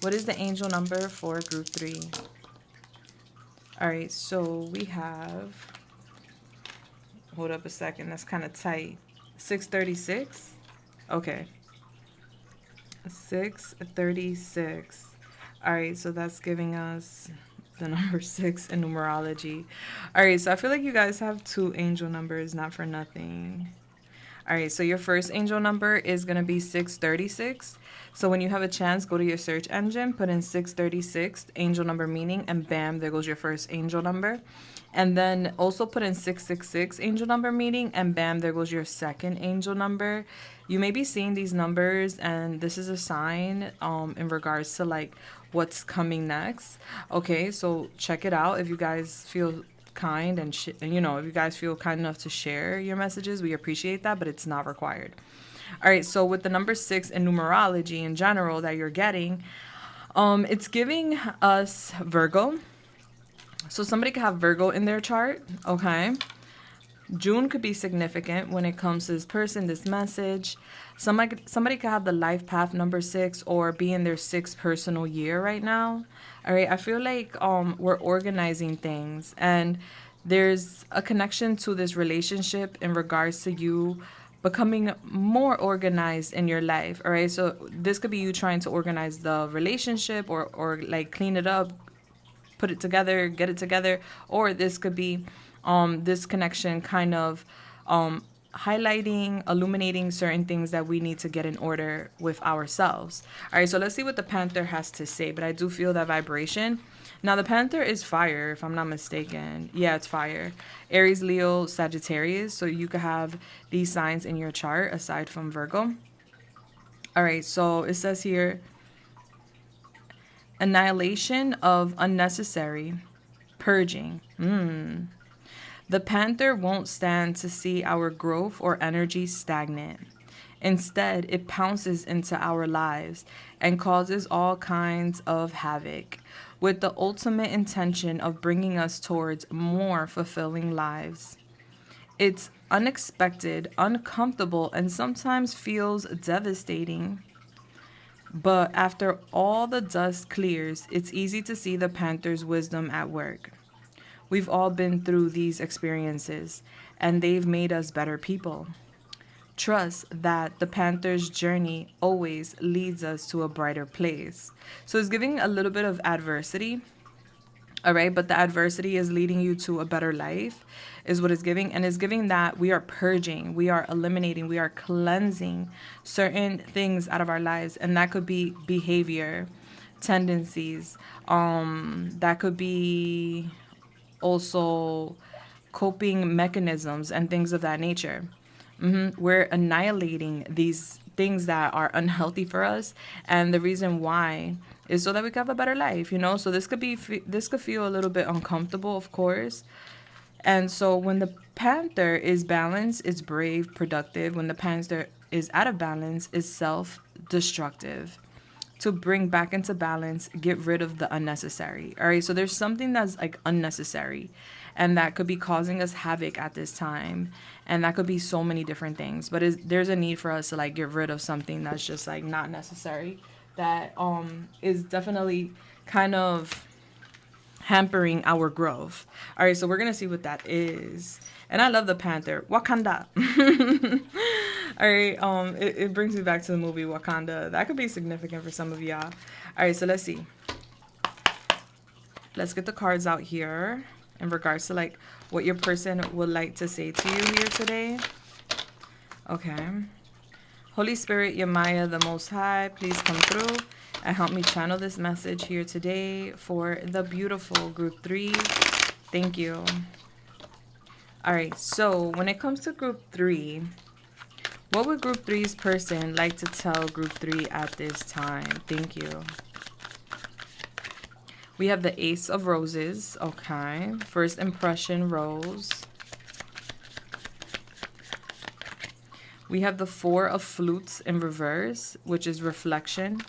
What is the angel number for group 3? All right, so we have Hold up a second. That's kind of tight. 636. Okay. 636. All right, so that's giving us the number 6 in numerology. All right, so I feel like you guys have 2 angel numbers, not for nothing. All right, so your first angel number is going to be 636. So when you have a chance, go to your search engine, put in 636, angel number meaning, and bam, there goes your first angel number. And then also put in 666, angel number meaning, and bam, there goes your second angel number. You may be seeing these numbers, and this is a sign in regards to like what's coming next. Okay, so check it out if you guys feel kind and you know, if you guys feel kind enough to share your messages, we appreciate that, but it's not required. All right, so with the number 6 in numerology in general that you're getting, it's giving us Virgo. So somebody could have Virgo in their chart. Okay, June could be significant when it comes to this person, this message. Somebody could have the life path number 6 or be in their 6th personal year right now. All right, I feel like we're organizing things, and there's a connection to this relationship in regards to you becoming more organized in your life. All right, so this could be you trying to organize the relationship or like clean it up, put it together, get it together, or this could be this connection kind of highlighting, illuminating certain things that we need to get in order with ourselves. All right, so let's see what the Panther has to say, but I do feel that vibration. Now, the Panther is fire, if I'm not mistaken. Yeah, it's fire. Aries, Leo, Sagittarius, so you could have these signs in your chart aside from Virgo. All right, so it says here, annihilation of unnecessary, purging. The Panther won't stand to see our growth or energy stagnant. Instead, it pounces into our lives and causes all kinds of havoc, with the ultimate intention of bringing us towards more fulfilling lives. It's unexpected, uncomfortable, and sometimes feels devastating. But after all the dust clears, it's easy to see the Panther's wisdom at work. We've all been through these experiences, and they've made us better people. Trust that the Panther's journey always leads us to a brighter place. So it's giving a little bit of adversity, all right? But the adversity is leading you to a better life, is what it's giving. And it's giving that we are purging, we are eliminating, we are cleansing certain things out of our lives. And that could be behavior, tendencies, that could be also coping mechanisms and things of that nature. We're annihilating these things that are unhealthy for us, and the reason why is so that we can have a better life, you know. So this could feel a little bit uncomfortable, of course. And so when the Panther is balanced, it's brave, productive. When the Panther is out of balance, it's self-destructive. To bring back into balance, get rid of the unnecessary. All right, so there's something that's like unnecessary, and that could be causing us havoc at this time, and that could be so many different things. But there's a need for us to like get rid of something that's just like not necessary, that is definitely kind of hampering our growth. All right, so we're gonna see what that is. And I love the Panther. Wakanda. All right, it brings me back to the movie Wakanda. That could be significant for some of y'all. All right, so let's see. Let's get the cards out here in regards to like what your person would like to say to you here today. Okay. Holy Spirit, Yamaya, the Most High, please come through and help me channel this message here today for the beautiful group 3. Thank you. All right, so when it comes to group 3, what would group 3's person like to tell group 3 at this time? Thank you. We have the Ace of Roses. Okay, first impression rose. We have the Four of Flutes in reverse, which is reflection.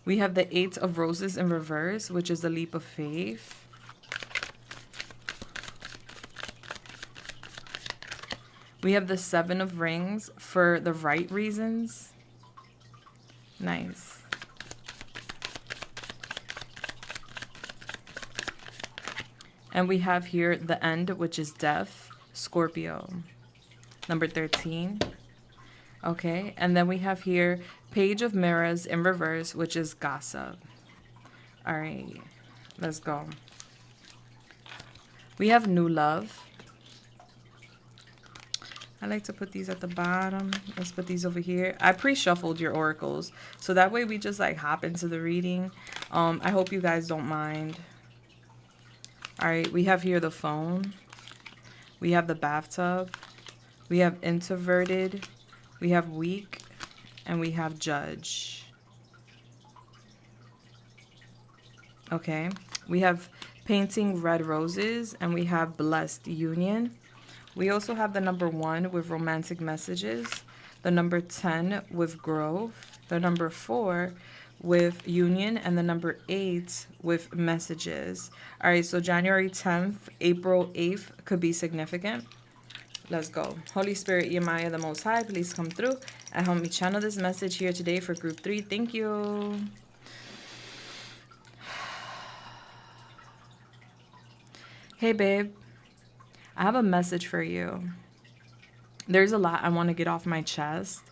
We have the Eight of Roses in reverse, which is the leap of faith. We have the Seven of Rings for the right reasons. Nice. And we have here the end, which is death, Scorpio. Number 13. Okay, and then we have here Page of Mirrors in reverse, which is gossip. All right, let's go. We have new love. I like to put these at the bottom. Let's put these over here. I pre-shuffled your oracles, so that way we just like hop into the reading. I hope you guys don't mind. All right, we have here the phone. We have the bathtub. We have introverted. We have weak. And we have judge. Okay, we have painting red roses, and we have blessed union. We also have the number 1 with romantic messages, the number 10 with growth, the number 4 with union, and the number 8 with messages. All right, so January 10th, April 8th could be significant. Let's go. Holy Spirit, Yemaya, the Most High, please come through and help me channel this message here today for group 3. Thank you. Hey, babe. I have a message for you. There's a lot I want to get off my chest,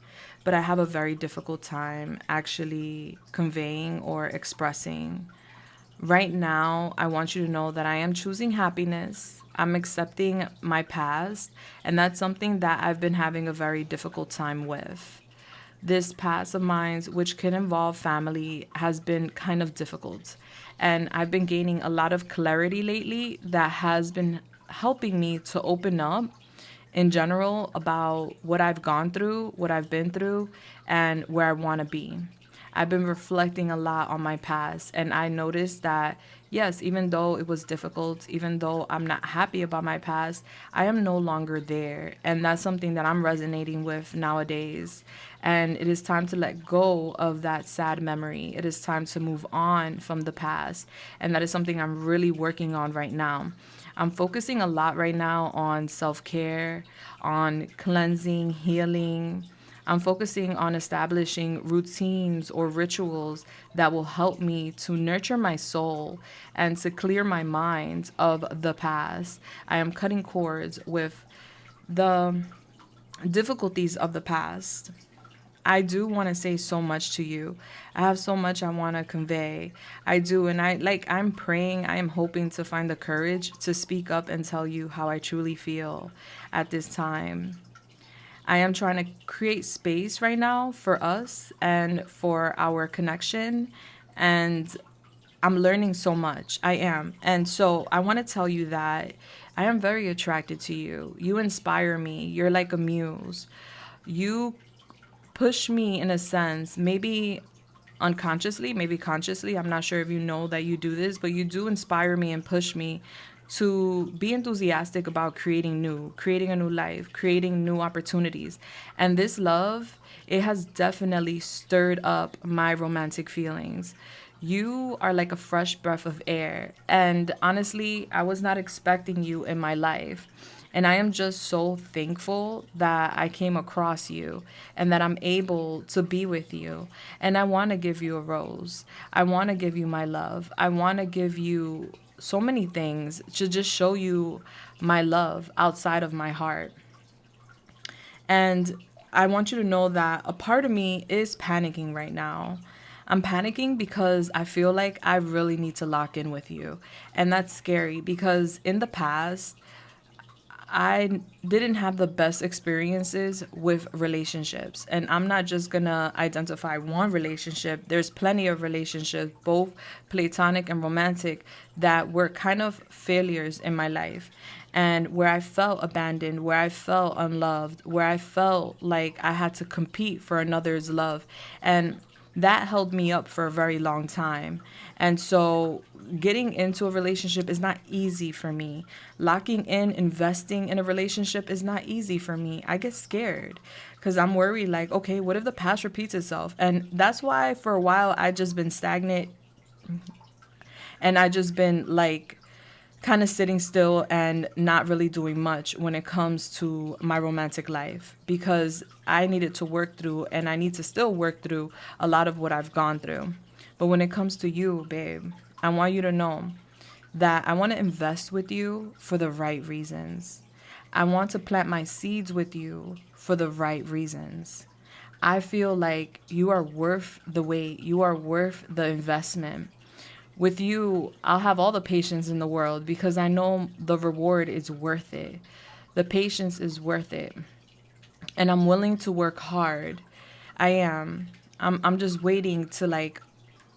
but I have a very difficult time actually conveying or expressing. Right now, I want you to know that I am choosing happiness. I'm accepting my past, and that's something that I've been having a very difficult time with. This past of mine, which can involve family, has been kind of difficult. And I've been gaining a lot of clarity lately that has been helping me to open up in general about what I've gone through, what I've been through, and where I want to be. I've been reflecting a lot on my past, and I noticed that, yes, even though it was difficult, even though I'm not happy about my past, I am no longer there. And that's something that I'm resonating with nowadays. And it is time to let go of that sad memory. It is time to move on from the past. And that is something I'm really working on right now. I'm focusing a lot right now on self-care, on cleansing, healing. I'm focusing on establishing routines or rituals that will help me to nurture my soul and to clear my mind of the past. I am cutting cords with the difficulties of the past. I do want to say so much to you. I have so much I want to convey. I do. And I'm praying, I am hoping to find the courage to speak up and tell you how I truly feel at this time. I am trying to create space right now for us and for our connection. And I'm learning so much. I am. And so I want to tell you that I am very attracted to you. You inspire me. You're like a muse. You push me in a sense, maybe unconsciously, maybe consciously. I'm not sure if you know that you do this, but you do inspire me and push me to be enthusiastic about creating a new life, creating new opportunities. And this love, it has definitely stirred up my romantic feelings. You are like a fresh breath of air. And honestly, I was not expecting you in my life. And I am just so thankful that I came across you and that I'm able to be with you. And I want to give you a rose. I want to give you my love. I want to give you so many things to just show you my love outside of my heart. And I want you to know that a part of me is panicking right now. I'm panicking because I feel like I really need to lock in with you. And that's scary because in the past, I didn't have the best experiences with relationships. And I'm not just going to identify one relationship. There's plenty of relationships, both platonic and romantic, that were kind of failures in my life. And where I felt abandoned, where I felt unloved, where I felt like I had to compete for another's love. And that held me up for a very long time. And so getting into a relationship is not easy for me. Locking in, investing in a relationship is not easy for me. I get scared because I'm worried like, okay, what if the past repeats itself? And that's why for a while I just been stagnant and I just been like kind of sitting still and not really doing much when it comes to my romantic life because I needed to work through and I need to still work through a lot of what I've gone through. But when it comes to you, babe, I want you to know that I want to invest with you for the right reasons. I want to plant my seeds with you for the right reasons. I feel like you are worth the wait. You are worth the investment. With you, I'll have all the patience in the world because I know the reward is worth it. The patience is worth it. And I'm willing to work hard. I am. I'm just waiting to like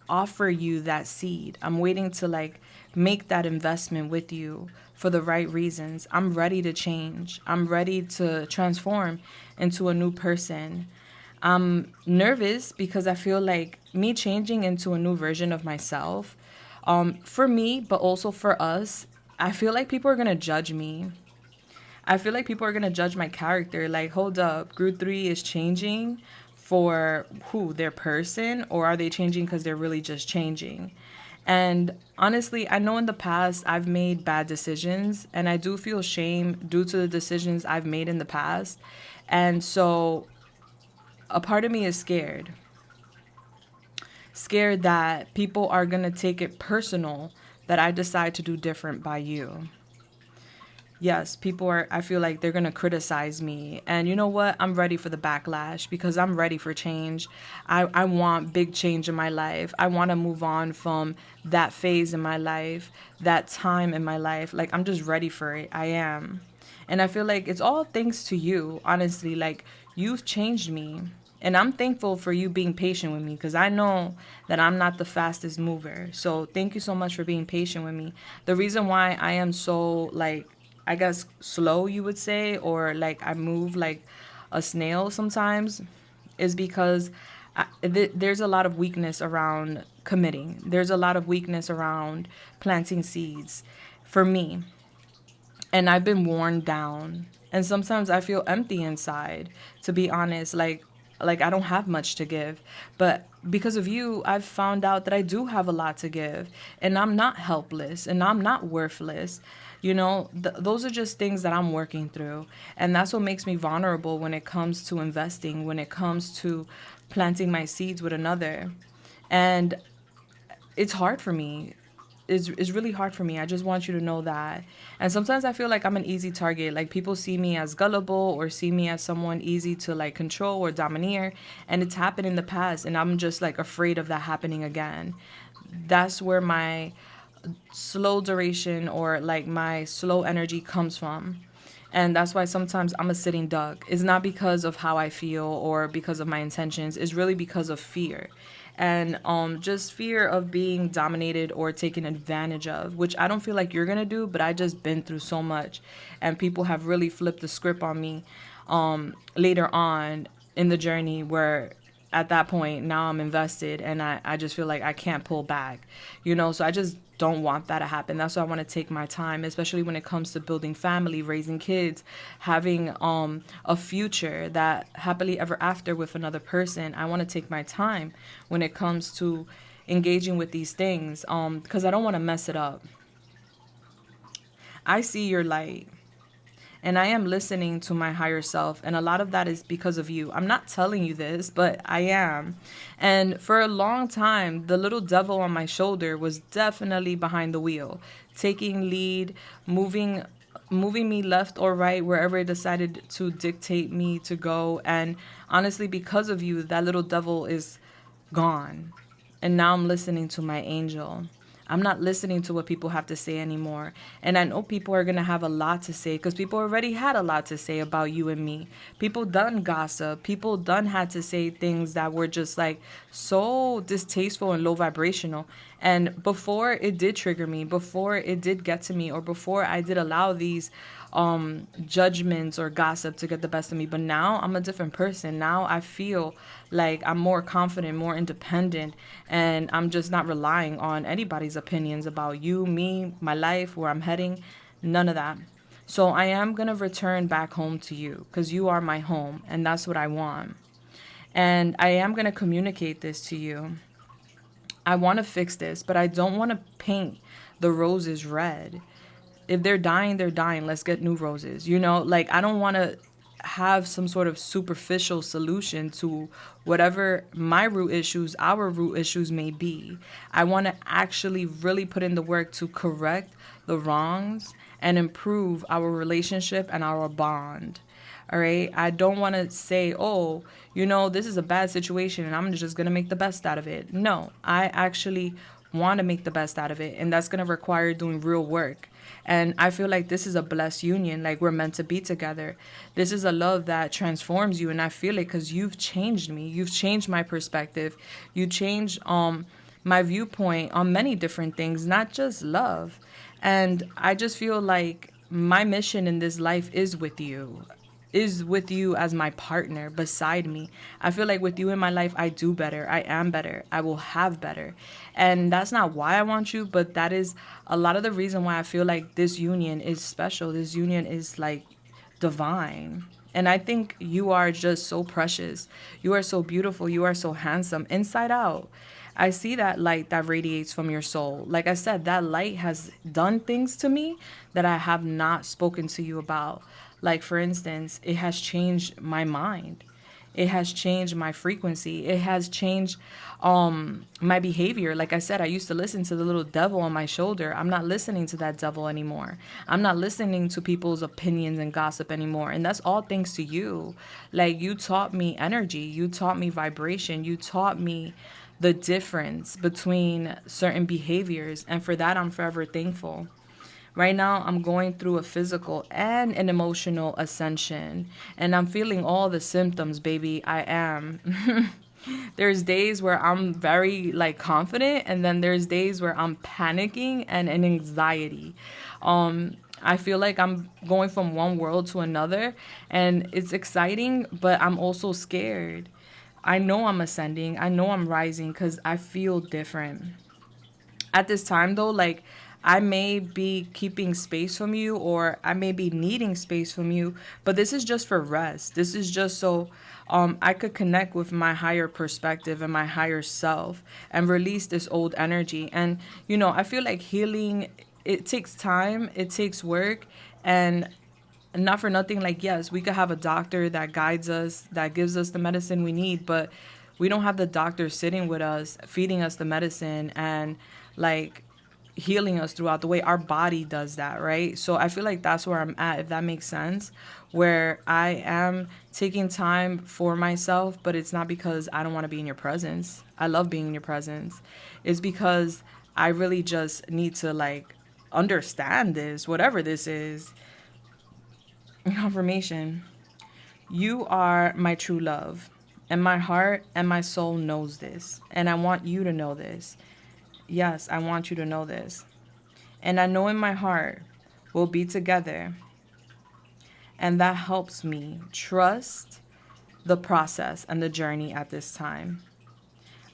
offer you that seed. I'm waiting to like make that investment with you for the right reasons. I'm ready to change. I'm ready to transform into a new person. I'm nervous because I feel like me changing into a new version of myself, for me, but also for us, I feel like people are going to judge me. I feel like people are going to judge my character. Like, hold up, group 3 is changing for who? Their person? Or are they changing because they're really just changing? And honestly, I know in the past I've made bad decisions and I do feel shame due to the decisions I've made in the past. And so a part of me is scared. Scared that people are going to take it personal that I decide to do different by you. Yes, people are, I feel like they're going to criticize me. And you know what? I'm ready for the backlash because I'm ready for change. I want big change in my life. I want to move on from that phase in my life, that time in my life. Like, I'm just ready for it. I am. And I feel like it's all thanks to you, honestly. Like, you've changed me. And I'm thankful for you being patient with me because I know that I'm not the fastest mover. So thank you so much for being patient with me. The reason why I am so, like, I guess slow, you would say, or like I move like a snail sometimes, is because there's a lot of weakness around committing. There's a lot of weakness around planting seeds for me. And I've been worn down. And sometimes I feel empty inside, to be honest. Like I don't have much to give. But because of you, I've found out that I do have a lot to give. And I'm not helpless and I'm not worthless. You know, those are just things that I'm working through. And that's what makes me vulnerable when it comes to investing, when it comes to planting my seeds with another. And it's hard for me. It's really hard for me. I just want you to know that. And sometimes I feel like I'm an easy target. Like people see me as gullible or see me as someone easy to like control or domineer. And it's happened in the past. And I'm just like afraid of that happening again. That's where my slow duration or like my slow energy comes from. And that's why sometimes I'm a sitting duck. It's not because of how I feel or because of my intentions. It's really because of fear. And just fear of being dominated or taken advantage of, which I don't feel like you're going to do, but I just been through so much. And people have really flipped the script on me later on in the journey where at that point now I'm invested and I just feel like I can't pull back, you know, so I just don't want that to happen. That's why I want to take my time, especially when it comes to building family, raising kids, having a future that happily ever after with another person. I want to take my time when it comes to engaging with these things because I don't want to mess it up. I see your light. And I am listening to my higher self. And a lot of that is because of you. I'm not telling you this, but I am. And for a long time, the little devil on my shoulder was definitely behind the wheel, taking lead, moving me left or right, wherever it decided to dictate me to go. And honestly, because of you, that little devil is gone. And now I'm listening to my angel. I'm not listening to what people have to say anymore. And I know people are going to have a lot to say because people already had a lot to say about you and me. People done gossip. People done had to say things that were just like so distasteful and low vibrational. And before it did trigger me, before it did get to me, or before I did allow these judgments or gossip to get the best of me. But now I'm a different person. Now I feel like I'm more confident, more independent, and I'm just not relying on anybody's opinions about you, me, my life, where I'm heading. None of that. So I am going to return back home to you because you are my home and that's what I want. And I am going to communicate this to you. I want to fix this, but I don't want to paint the roses red. If they're dying, they're dying. Let's get new roses. You know, like I don't want to have some sort of superficial solution to whatever my root issues, our root issues may be. I want to actually really put in the work to correct the wrongs and improve our relationship and our bond. All right. I don't want to say, oh, this is a bad situation and I'm just going to make the best out of it. No, I actually want to make the best out of it. And that's going to require doing real work. And I feel like this is a blessed union. Like, we're meant to be together. This is a love that transforms you. And I feel it because you've changed me. You've changed my perspective. You changed my viewpoint on many different things, not just love. And I just feel like my mission in this life is with you as my partner beside me. I feel like with you in my life, I do better. I am better. I will have better. And that's not why I want you, but that is a lot of the reason why I feel like this union is special. This union is like divine. And I think you are just so precious. You are so beautiful. You are so handsome inside out. I see that light that radiates from your soul. Like I said, that light has done things to me that I have not spoken to you about. Like, for instance, it has changed my mind. It has changed my frequency. It has changed my behavior. Like I said, I used to listen to the little devil on my shoulder. I'm not listening to that devil anymore. I'm not listening to people's opinions and gossip anymore. And that's all thanks to you. Like, you taught me energy. You taught me vibration. You taught me the difference between certain behaviors. And for that, I'm forever thankful. Right now, I'm going through a physical and an emotional ascension. And I'm feeling all the symptoms, baby. I am. There's days where I'm very confident. And then there's days where I'm panicking and in anxiety. I feel like I'm going from one world to another. And it's exciting, but I'm also scared. I know I'm ascending. I know I'm rising because I feel different. At this time, though, I may be keeping space from you, or I may be needing space from you, but this is just for rest. This is just so I could connect with my higher perspective and my higher self and release this old energy. And, I feel like healing, it takes time, it takes work, and not for nothing, yes, we could have a doctor that guides us, that gives us the medicine we need, but we don't have the doctor sitting with us, feeding us the medicine and healing us throughout the way. Our body does that, right? So I feel like that's where I'm at, if that makes sense, where I am taking time for myself, but it's not because I don't want to be in your presence. I love being in your presence. It's because I really just need to understand this, whatever this is. Confirmation. You are my true love, and my heart and my soul knows this, and I want you to know this. Yes, I want you to know this. And I know in my heart we'll be together. And that helps me trust the process and the journey at this time.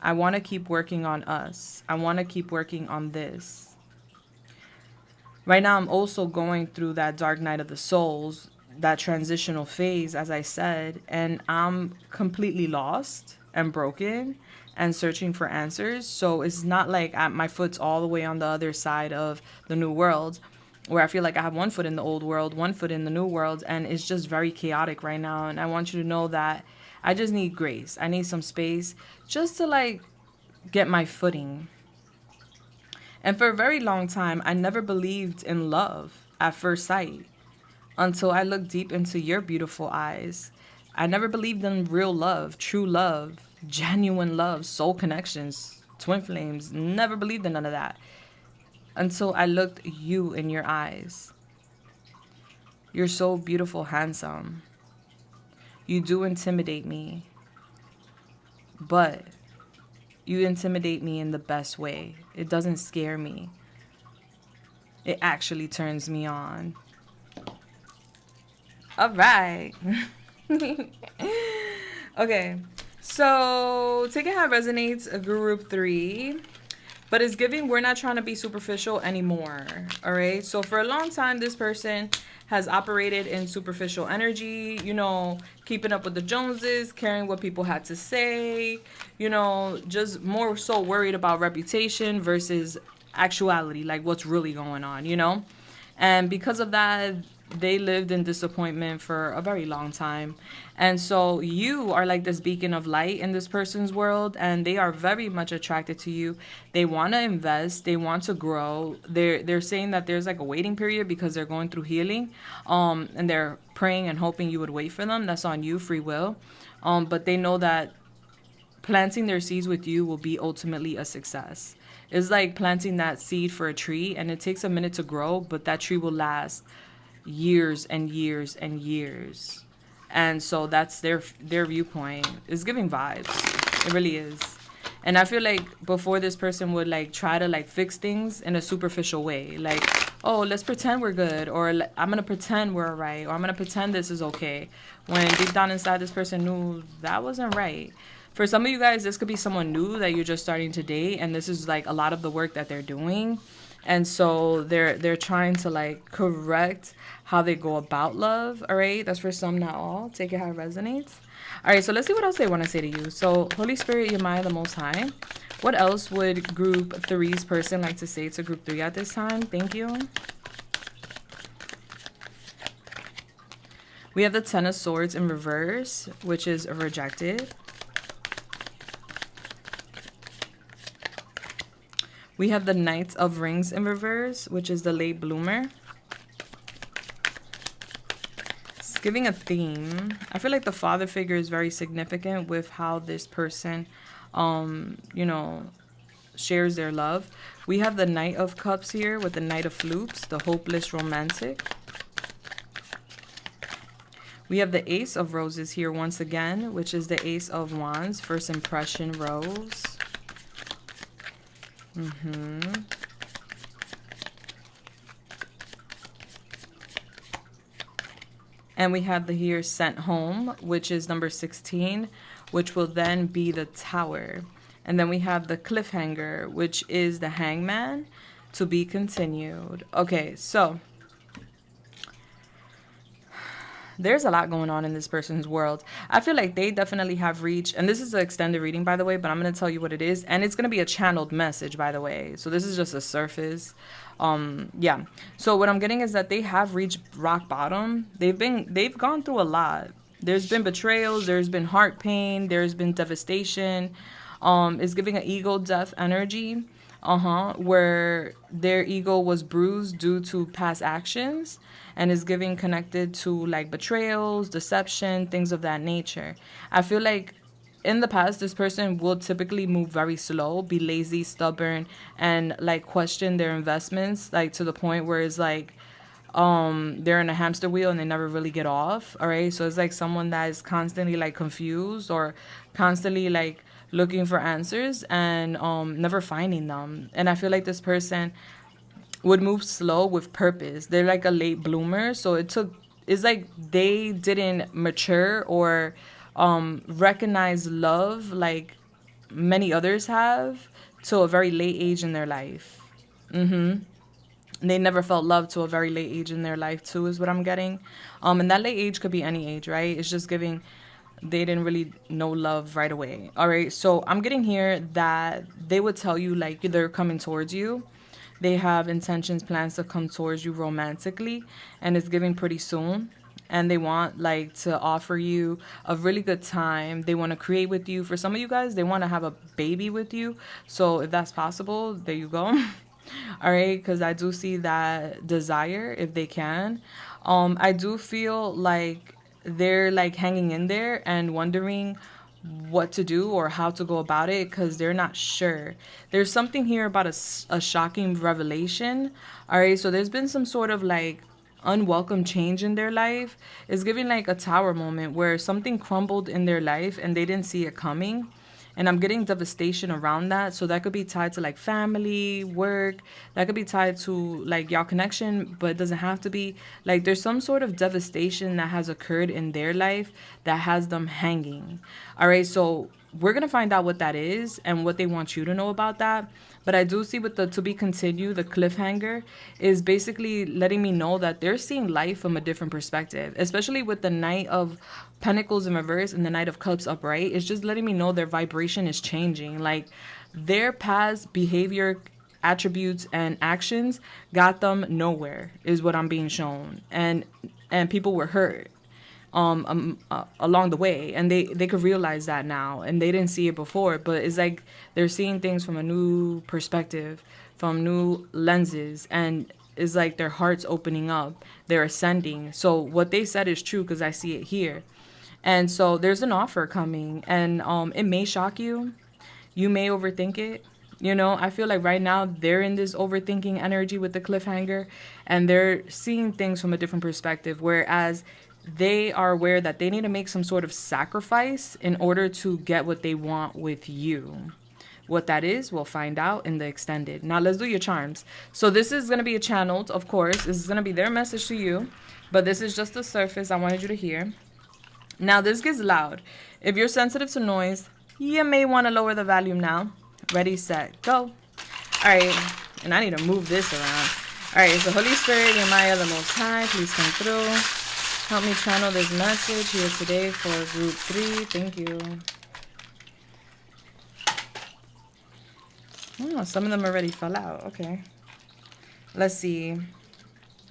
I want to keep working on us. I want to keep working on this. Right now, I'm also going through that dark night of the souls, that transitional phase, as I said, and I'm completely lost and broken and searching for answers. So it's not like my foot's all the way on the other side of the new world, where I feel like I have one foot in the old world, one foot in the new world, and it's just very chaotic right now. And I want you to know that I just need grace. I need some space just to get my footing. And for a very long time, I never believed in love at first sight until I looked deep into your beautiful eyes. I never believed in real love, true love, genuine love, soul connections, twin flames. Never believed in none of that until I looked you in your eyes. You're so beautiful, handsome. You do intimidate me, but you intimidate me in the best way. It doesn't scare me. It actually turns me on. All right. Okay. So take it how it resonates, a group 3. But it's giving we're not trying to be superficial anymore. All right. So for a long time, this person has operated in superficial energy, keeping up with the Joneses, caring what people had to say, just more so worried about reputation versus actuality, like what's really going on, And because of that, they lived in disappointment for a very long time. And so you are like this beacon of light in this person's world, and they are very much attracted to you. They want to invest, they want to grow. They're saying that there's like a waiting period because they're going through healing. And they're praying and hoping you would wait for them. That's on you, free will. But they know that planting their seeds with you will be ultimately a success. It's like planting that seed for a tree, and it takes a minute to grow, but that tree will last years and years and years. And so that's their viewpoint. It's giving vibes. It really is. And I feel like before, this person would like try to like fix things in a superficial way, like, oh, let's pretend we're good, or I'm gonna pretend we're right, or I'm gonna pretend this is okay, when deep down inside this person knew that wasn't right. For some of you guys, this could be someone new that you're just starting to date, and this is like a lot of the work that they're doing. And so they're trying to like correct how they go about love. All right, that's for some, not all. Take it how it resonates. All right, so let's see what else they want to say to you. So Holy Spirit, Yamaya, the Most High, what else would group three's person like to say to group three at this time? Thank you. We have the Ten of Swords in reverse, which is rejected. We have the Knight of Rings in reverse, which is the late bloomer. It's giving a theme. I feel like the father figure is very significant with how this person, you know, shares their love. We have the Knight of Cups here with the Knight of Flutes, the hopeless romantic. We have the Ace of Roses here once again, which is the Ace of Wands, first impression rose. And we have the here Sent Home, which is number 16, which will then be the Tower. And then we have the Cliffhanger, which is the Hangman, to be continued. Okay, so there's a lot going on in this person's world. I feel like they definitely have reached, and this is an extended reading, by the way, but I'm going to tell you what it is. And it's going to be a channeled message, by the way. So this is just a surface. Yeah. So what I'm getting is that they have reached rock bottom. They've gone through a lot. There's been betrayals. There's been heart pain. There's been devastation. It's giving an ego death energy. Where their ego was bruised due to past actions, and is giving connected to like betrayals, deception, things of that nature. I feel like in the past, this person will typically move very slow, be lazy, stubborn, and like question their investments, like to the point where it's like they're in a hamster wheel and they never really get off. All right, so it's like someone that is constantly like confused, or constantly like looking for answers and never finding them. And I feel like this person would move slow with purpose. They're like a late bloomer, so it's like they didn't mature or recognize love like many others have to a very late age in their life. They never felt love to a very late age in their life too, is what I'm getting. And that late age could be any age, right? It's just giving they didn't really know love right away. All right, so I'm getting here that they would tell you like they're coming towards you. They have intentions, plans to come towards you romantically, and it's giving pretty soon. And they want like to offer you a really good time. They want to create with you. For some of you guys, they want to have a baby with you. So if that's possible, there you go. All right, because I do see that desire if they can. I do feel like they're like hanging in there and wondering what to do or how to go about it because they're not sure. There's something here about a shocking revelation. All right, so there's been some sort of like unwelcome change in their life. It's giving like a tower moment where something crumbled in their life and they didn't see it coming. And I'm getting devastation around that. So that could be tied to like family, work. That could be tied to like y'all connection, but it doesn't have to be. Like there's some sort of devastation that has occurred in their life that has them hanging. All right, so we're going to find out what that is and what they want you to know about that. But I do see with the to be continued, the cliffhanger is basically letting me know that they're seeing life from a different perspective, especially with the Knight of Pentacles in reverse and the Knight of Cups upright. It's just letting me know their vibration is changing. Like their past behavior attributes and actions got them nowhere, is what I'm being shown. And people were hurt along the way, and they could realize that now, and they didn't see it before, but it's like they're seeing things from a new perspective, from new lenses, and it's like their heart's opening up, they're ascending. So what they said is true, because I see it here. And so there's an offer coming, and it may shock you. You may overthink it. You know, I feel like right now they're in this overthinking energy with the cliffhanger, and they're seeing things from a different perspective, whereas they are aware that they need to make some sort of sacrifice in order to get what they want with you. What that is, we'll find out in the extended. Now let's do your charms. So this is going to be a channeled, of course. This is going to be their message to you, but this is just the surface I wanted you to hear. Now this gets loud. If you're sensitive to noise, you may want to lower the volume now. Ready, set, go. All right, and I need to move this around. All right, so Holy Spirit, Yamaya, the Most High, please come through. Help me channel this message here today for group 3. Thank you. Oh, some of them already fell out. Okay. Let's see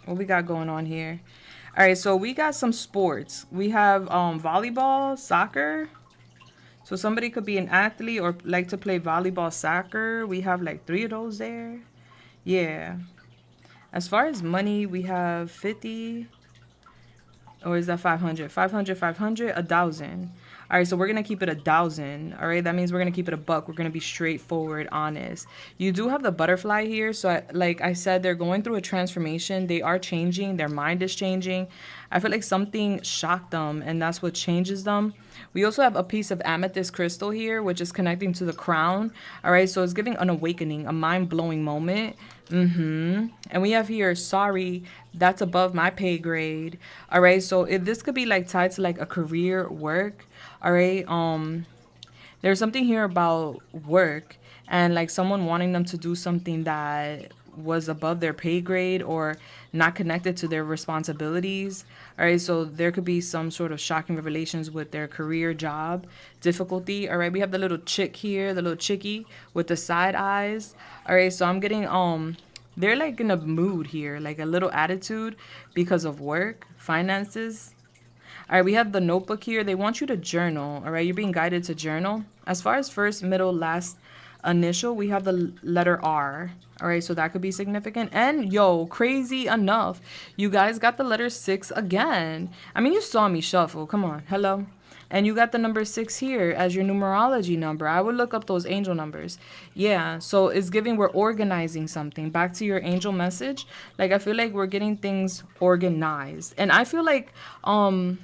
what we got going on here. All right, so we got some sports. We have volleyball, soccer. So somebody could be an athlete or like to play volleyball, soccer. We have like 3 of those there. Yeah. As far as money, we have 50. Or is that 500? 500, 500, 1,000. All right, so we're going to keep it 1,000. All right, that means we're going to keep it a buck. We're going to be straightforward, honest. You do have the butterfly here. So like I said, they're going through a transformation. They are changing. Their mind is changing. I feel like something shocked them, and that's what changes them. We also have a piece of amethyst crystal here, which is connecting to the crown. All right, so it's giving an awakening, a mind-blowing moment. And we have here, sorry, that's above my pay grade. All right, so if this could be like tied to like a career, work. All right, there's something here about work and like someone wanting them to do something that was above their pay grade or not connected to their responsibilities. All right, so there could be some sort of shocking revelations with their career, job, difficulty. All right, we have the little chick here, the little chickie with the side eyes. All right, so I'm getting they're like in a mood here, like a little attitude because of work, finances. All right, we have the notebook here. They want you to journal. All right, you're being guided to journal. As far as first, middle, last initial, we have the letter R. All right, so that could be significant. And yo, crazy enough, you guys got the letter 6 again. I mean, you saw me shuffle. Come on, hello. And you got the number 6 here as your numerology number. I would look up those angel numbers. Yeah, so it's giving we're organizing something. Back to your angel message. Like, I feel like we're getting things organized. And I feel like 1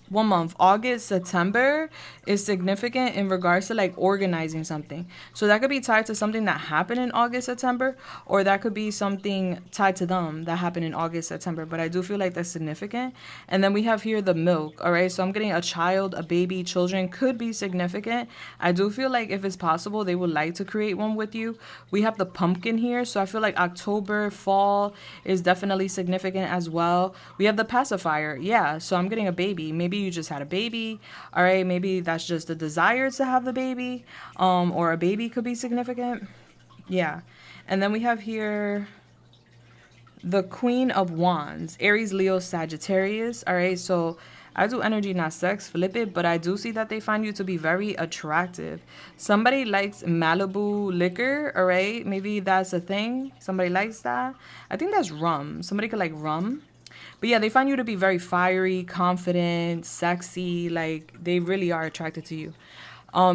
month, August, September is significant in regards to like organizing something. So that could be tied to something that happened in August, September, or that could be something tied to them that happened in August, September. But I do feel like that's significant. And then we have here the milk. All right, so I'm getting a child, a baby, children could be significant. I do feel like if it's possible, they would like to create one with you. We have the pumpkin here. So I feel like October, fall is definitely significant as well. We have the pacifier. Yeah, so I'm getting a baby. Maybe you just had a baby. All right, maybe that's just the desire to have the baby, or a baby could be significant. Yeah. And then we have here the Queen of Wands, Aries, Leo, Sagittarius. All right, so I do energy, not sex, flip it, but I do see that they find you to be very attractive. Somebody likes Malibu liquor. All right, maybe that's a thing. Somebody likes that. I think that's rum. Somebody could like rum. But yeah, they find you to be very fiery, confident, sexy. Like, they really are attracted to you.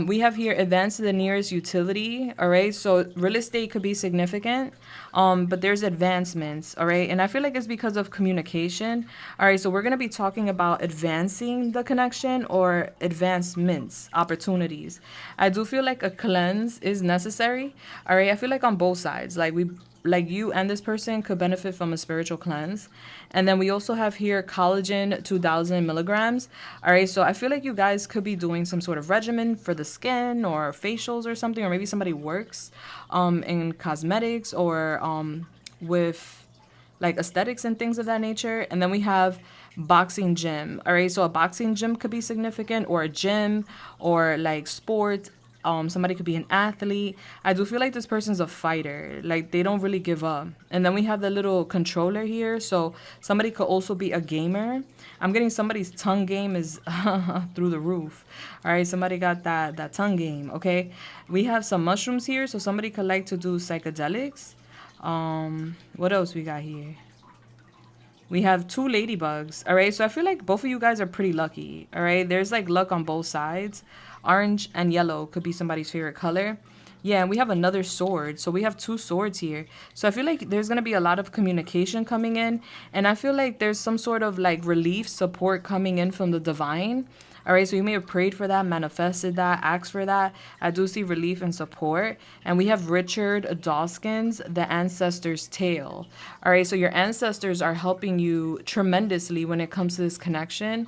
We have here advance to the nearest utility. All right, so real estate could be significant, but there's advancements. All right, and I feel like it's because of communication. All right, so we're going to be talking about advancing the connection or advancements, opportunities. I do feel like a cleanse is necessary. All right, I feel like on both sides, like you and this person could benefit from a spiritual cleanse. And then we also have here collagen 2,000 milligrams. All right, so I feel like you guys could be doing some sort of regimen for the skin or facials or something, or maybe somebody works in cosmetics or with like aesthetics and things of that nature. And then we have boxing gym. All right, so a boxing gym could be significant, or a gym, or like sports, Somebody could be an athlete. I do feel like this person's a fighter. Like, they don't really give up. And then we have the little controller here. So somebody could also be a gamer. I'm getting somebody's tongue game is through the roof. All right, somebody got that tongue game, okay? We have some mushrooms here. So somebody could like to do psychedelics. What else we got here? We have 2 ladybugs. All right, so I feel like both of you guys are pretty lucky. All right, there's like luck on both sides. Orange and yellow could be somebody's favorite color. Yeah, and we have another sword. So we have 2 swords here. So I feel like there's going to be a lot of communication coming in. And I feel like there's some sort of like relief, support coming in from the divine. All right, so you may have prayed for that, manifested that, asked for that. I do see relief and support. And we have Richard Dawkins, the ancestor's tale. All right, so your ancestors are helping you tremendously when it comes to this connection.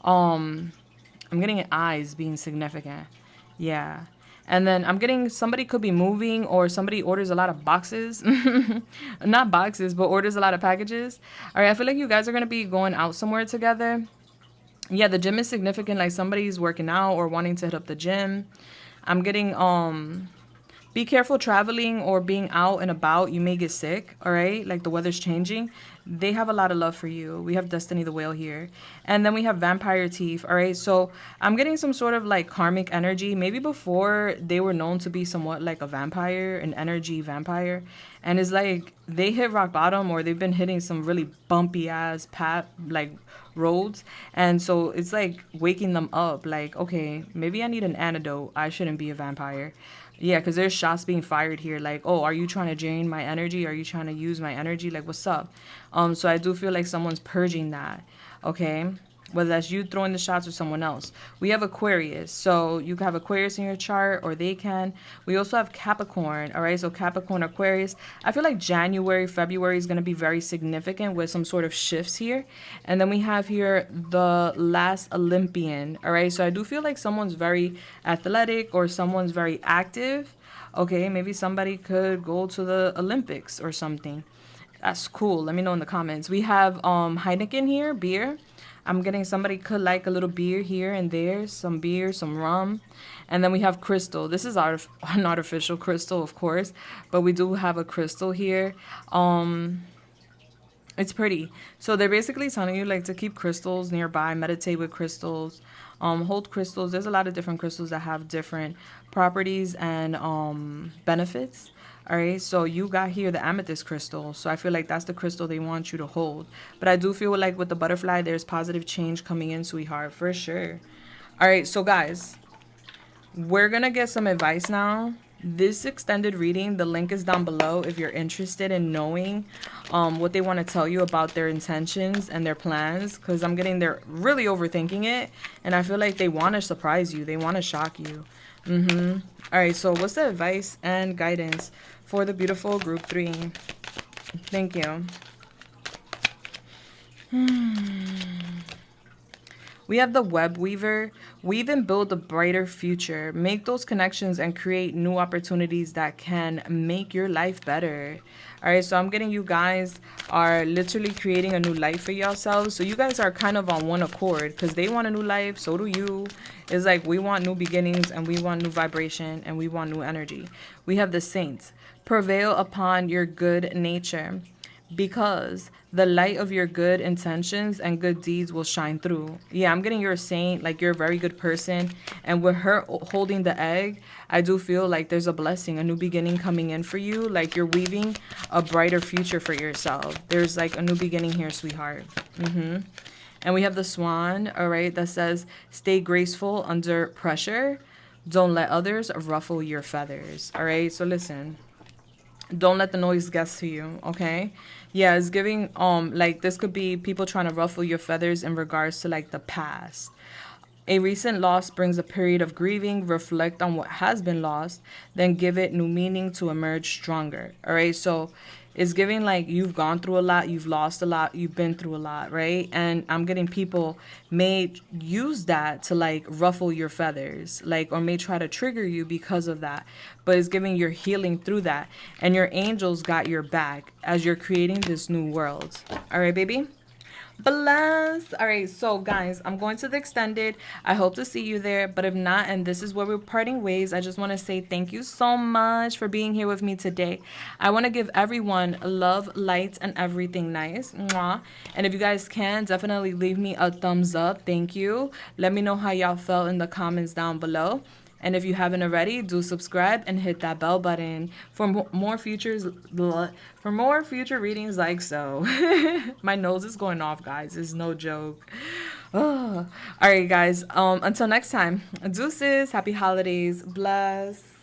I'm getting eyes being significant. Yeah. And then I'm getting somebody could be moving or somebody orders a lot of boxes. Not boxes, but orders a lot of packages. All right, I feel like you guys are going to be going out somewhere together. Yeah, the gym is significant. Like somebody's working out or wanting to hit up the gym. I'm getting be careful traveling or being out and about. You may get sick, all right? Like the weather's changing. They have a lot of love for you. We have Destiny the Whale here. And then we have Vampire Teeth, all right? So I'm getting some sort of like karmic energy. Maybe before they were known to be somewhat like a vampire, an energy vampire. And it's like they hit rock bottom or they've been hitting some really bumpy ass like roads. And so it's like waking them up like, okay, maybe I need an antidote. I shouldn't be a vampire. Yeah, because there's shots being fired here. Like, oh, are you trying to drain my energy? Are you trying to use my energy? Like, what's up? So I do feel like someone's purging that. Okay. Whether that's you throwing the shots or someone else. We have Aquarius. So you can have Aquarius in your chart or they can. We also have Capricorn. All right. So Capricorn, Aquarius. I feel like January, February is going to be very significant with some sort of shifts here. And then we have here the last Olympian. All right. So I do feel like someone's very athletic or someone's very active. Okay. Maybe somebody could go to the Olympics or something. That's cool. Let me know in the comments. We have Heineken here, beer. I'm getting somebody could like a little beer here and there, some beer, some rum. And then we have crystal. This is an artificial crystal, of course, but we do have a crystal here. It's pretty. So they're basically telling you like to keep crystals nearby, meditate with crystals, hold crystals. There's a lot of different crystals that have different properties and benefits. All right, so you got here the amethyst crystal. So I feel like that's the crystal they want you to hold. But I do feel like with the butterfly, there's positive change coming in, sweetheart, for sure. All right, so guys, we're going to get some advice now. This extended reading, the link is down below if you're interested in knowing what they want to tell you about their intentions and their plans. Because I'm getting they're really overthinking it. And I feel like they want to surprise you. They want to shock you. All right, so what's the advice and guidance for the beautiful group 3? Thank you. We have the web weaver. Weave and build a brighter future. Make those connections and create new opportunities that can make your life better. All right, so I'm getting you guys are literally creating a new life for yourselves. So you guys are kind of on one accord because they want a new life. So do you. It's like we want new beginnings and we want new vibration and we want new energy. We have the saints. Prevail upon your good nature, because the light of your good intentions and good deeds will shine through. Yeah, I'm getting you're a saint, like you're a very good person. And with her holding the egg, I do feel like there's a blessing, a new beginning coming in for you. Like you're weaving a brighter future for yourself. There's like a new beginning here, sweetheart. And we have the swan, all right, that says, stay graceful under pressure. Don't let others ruffle your feathers. All right, so listen. Don't let the noise get to you, okay? Yeah, it's giving, like, this could be people trying to ruffle your feathers in regards to, like, the past. A recent loss brings a period of grieving. Reflect on what has been lost, then give it new meaning to emerge stronger, all right? So it's giving, like, you've gone through a lot, you've lost a lot, you've been through a lot, right? And I'm getting people may use that to, like, ruffle your feathers, like, or may try to trigger you because of that. But it's giving your healing through that. And your angels got your back as you're creating this new world. All right, baby? Bless. All right, so guys, I'm going to the extended. I hope to see you there, but if not, and this is where we're parting ways, I just want to say thank you so much for being here with me today. I want to give everyone love, light, and everything nice. Mwah. And if you guys can, definitely leave me a thumbs up. Thank you. Let me know how y'all felt in the comments down below. And if you haven't already, do subscribe and hit that bell button for more for more future readings like so. My nose is going off, guys. It's no joke. Oh. All right, guys. Until next time. Deuces. Happy holidays. Bless.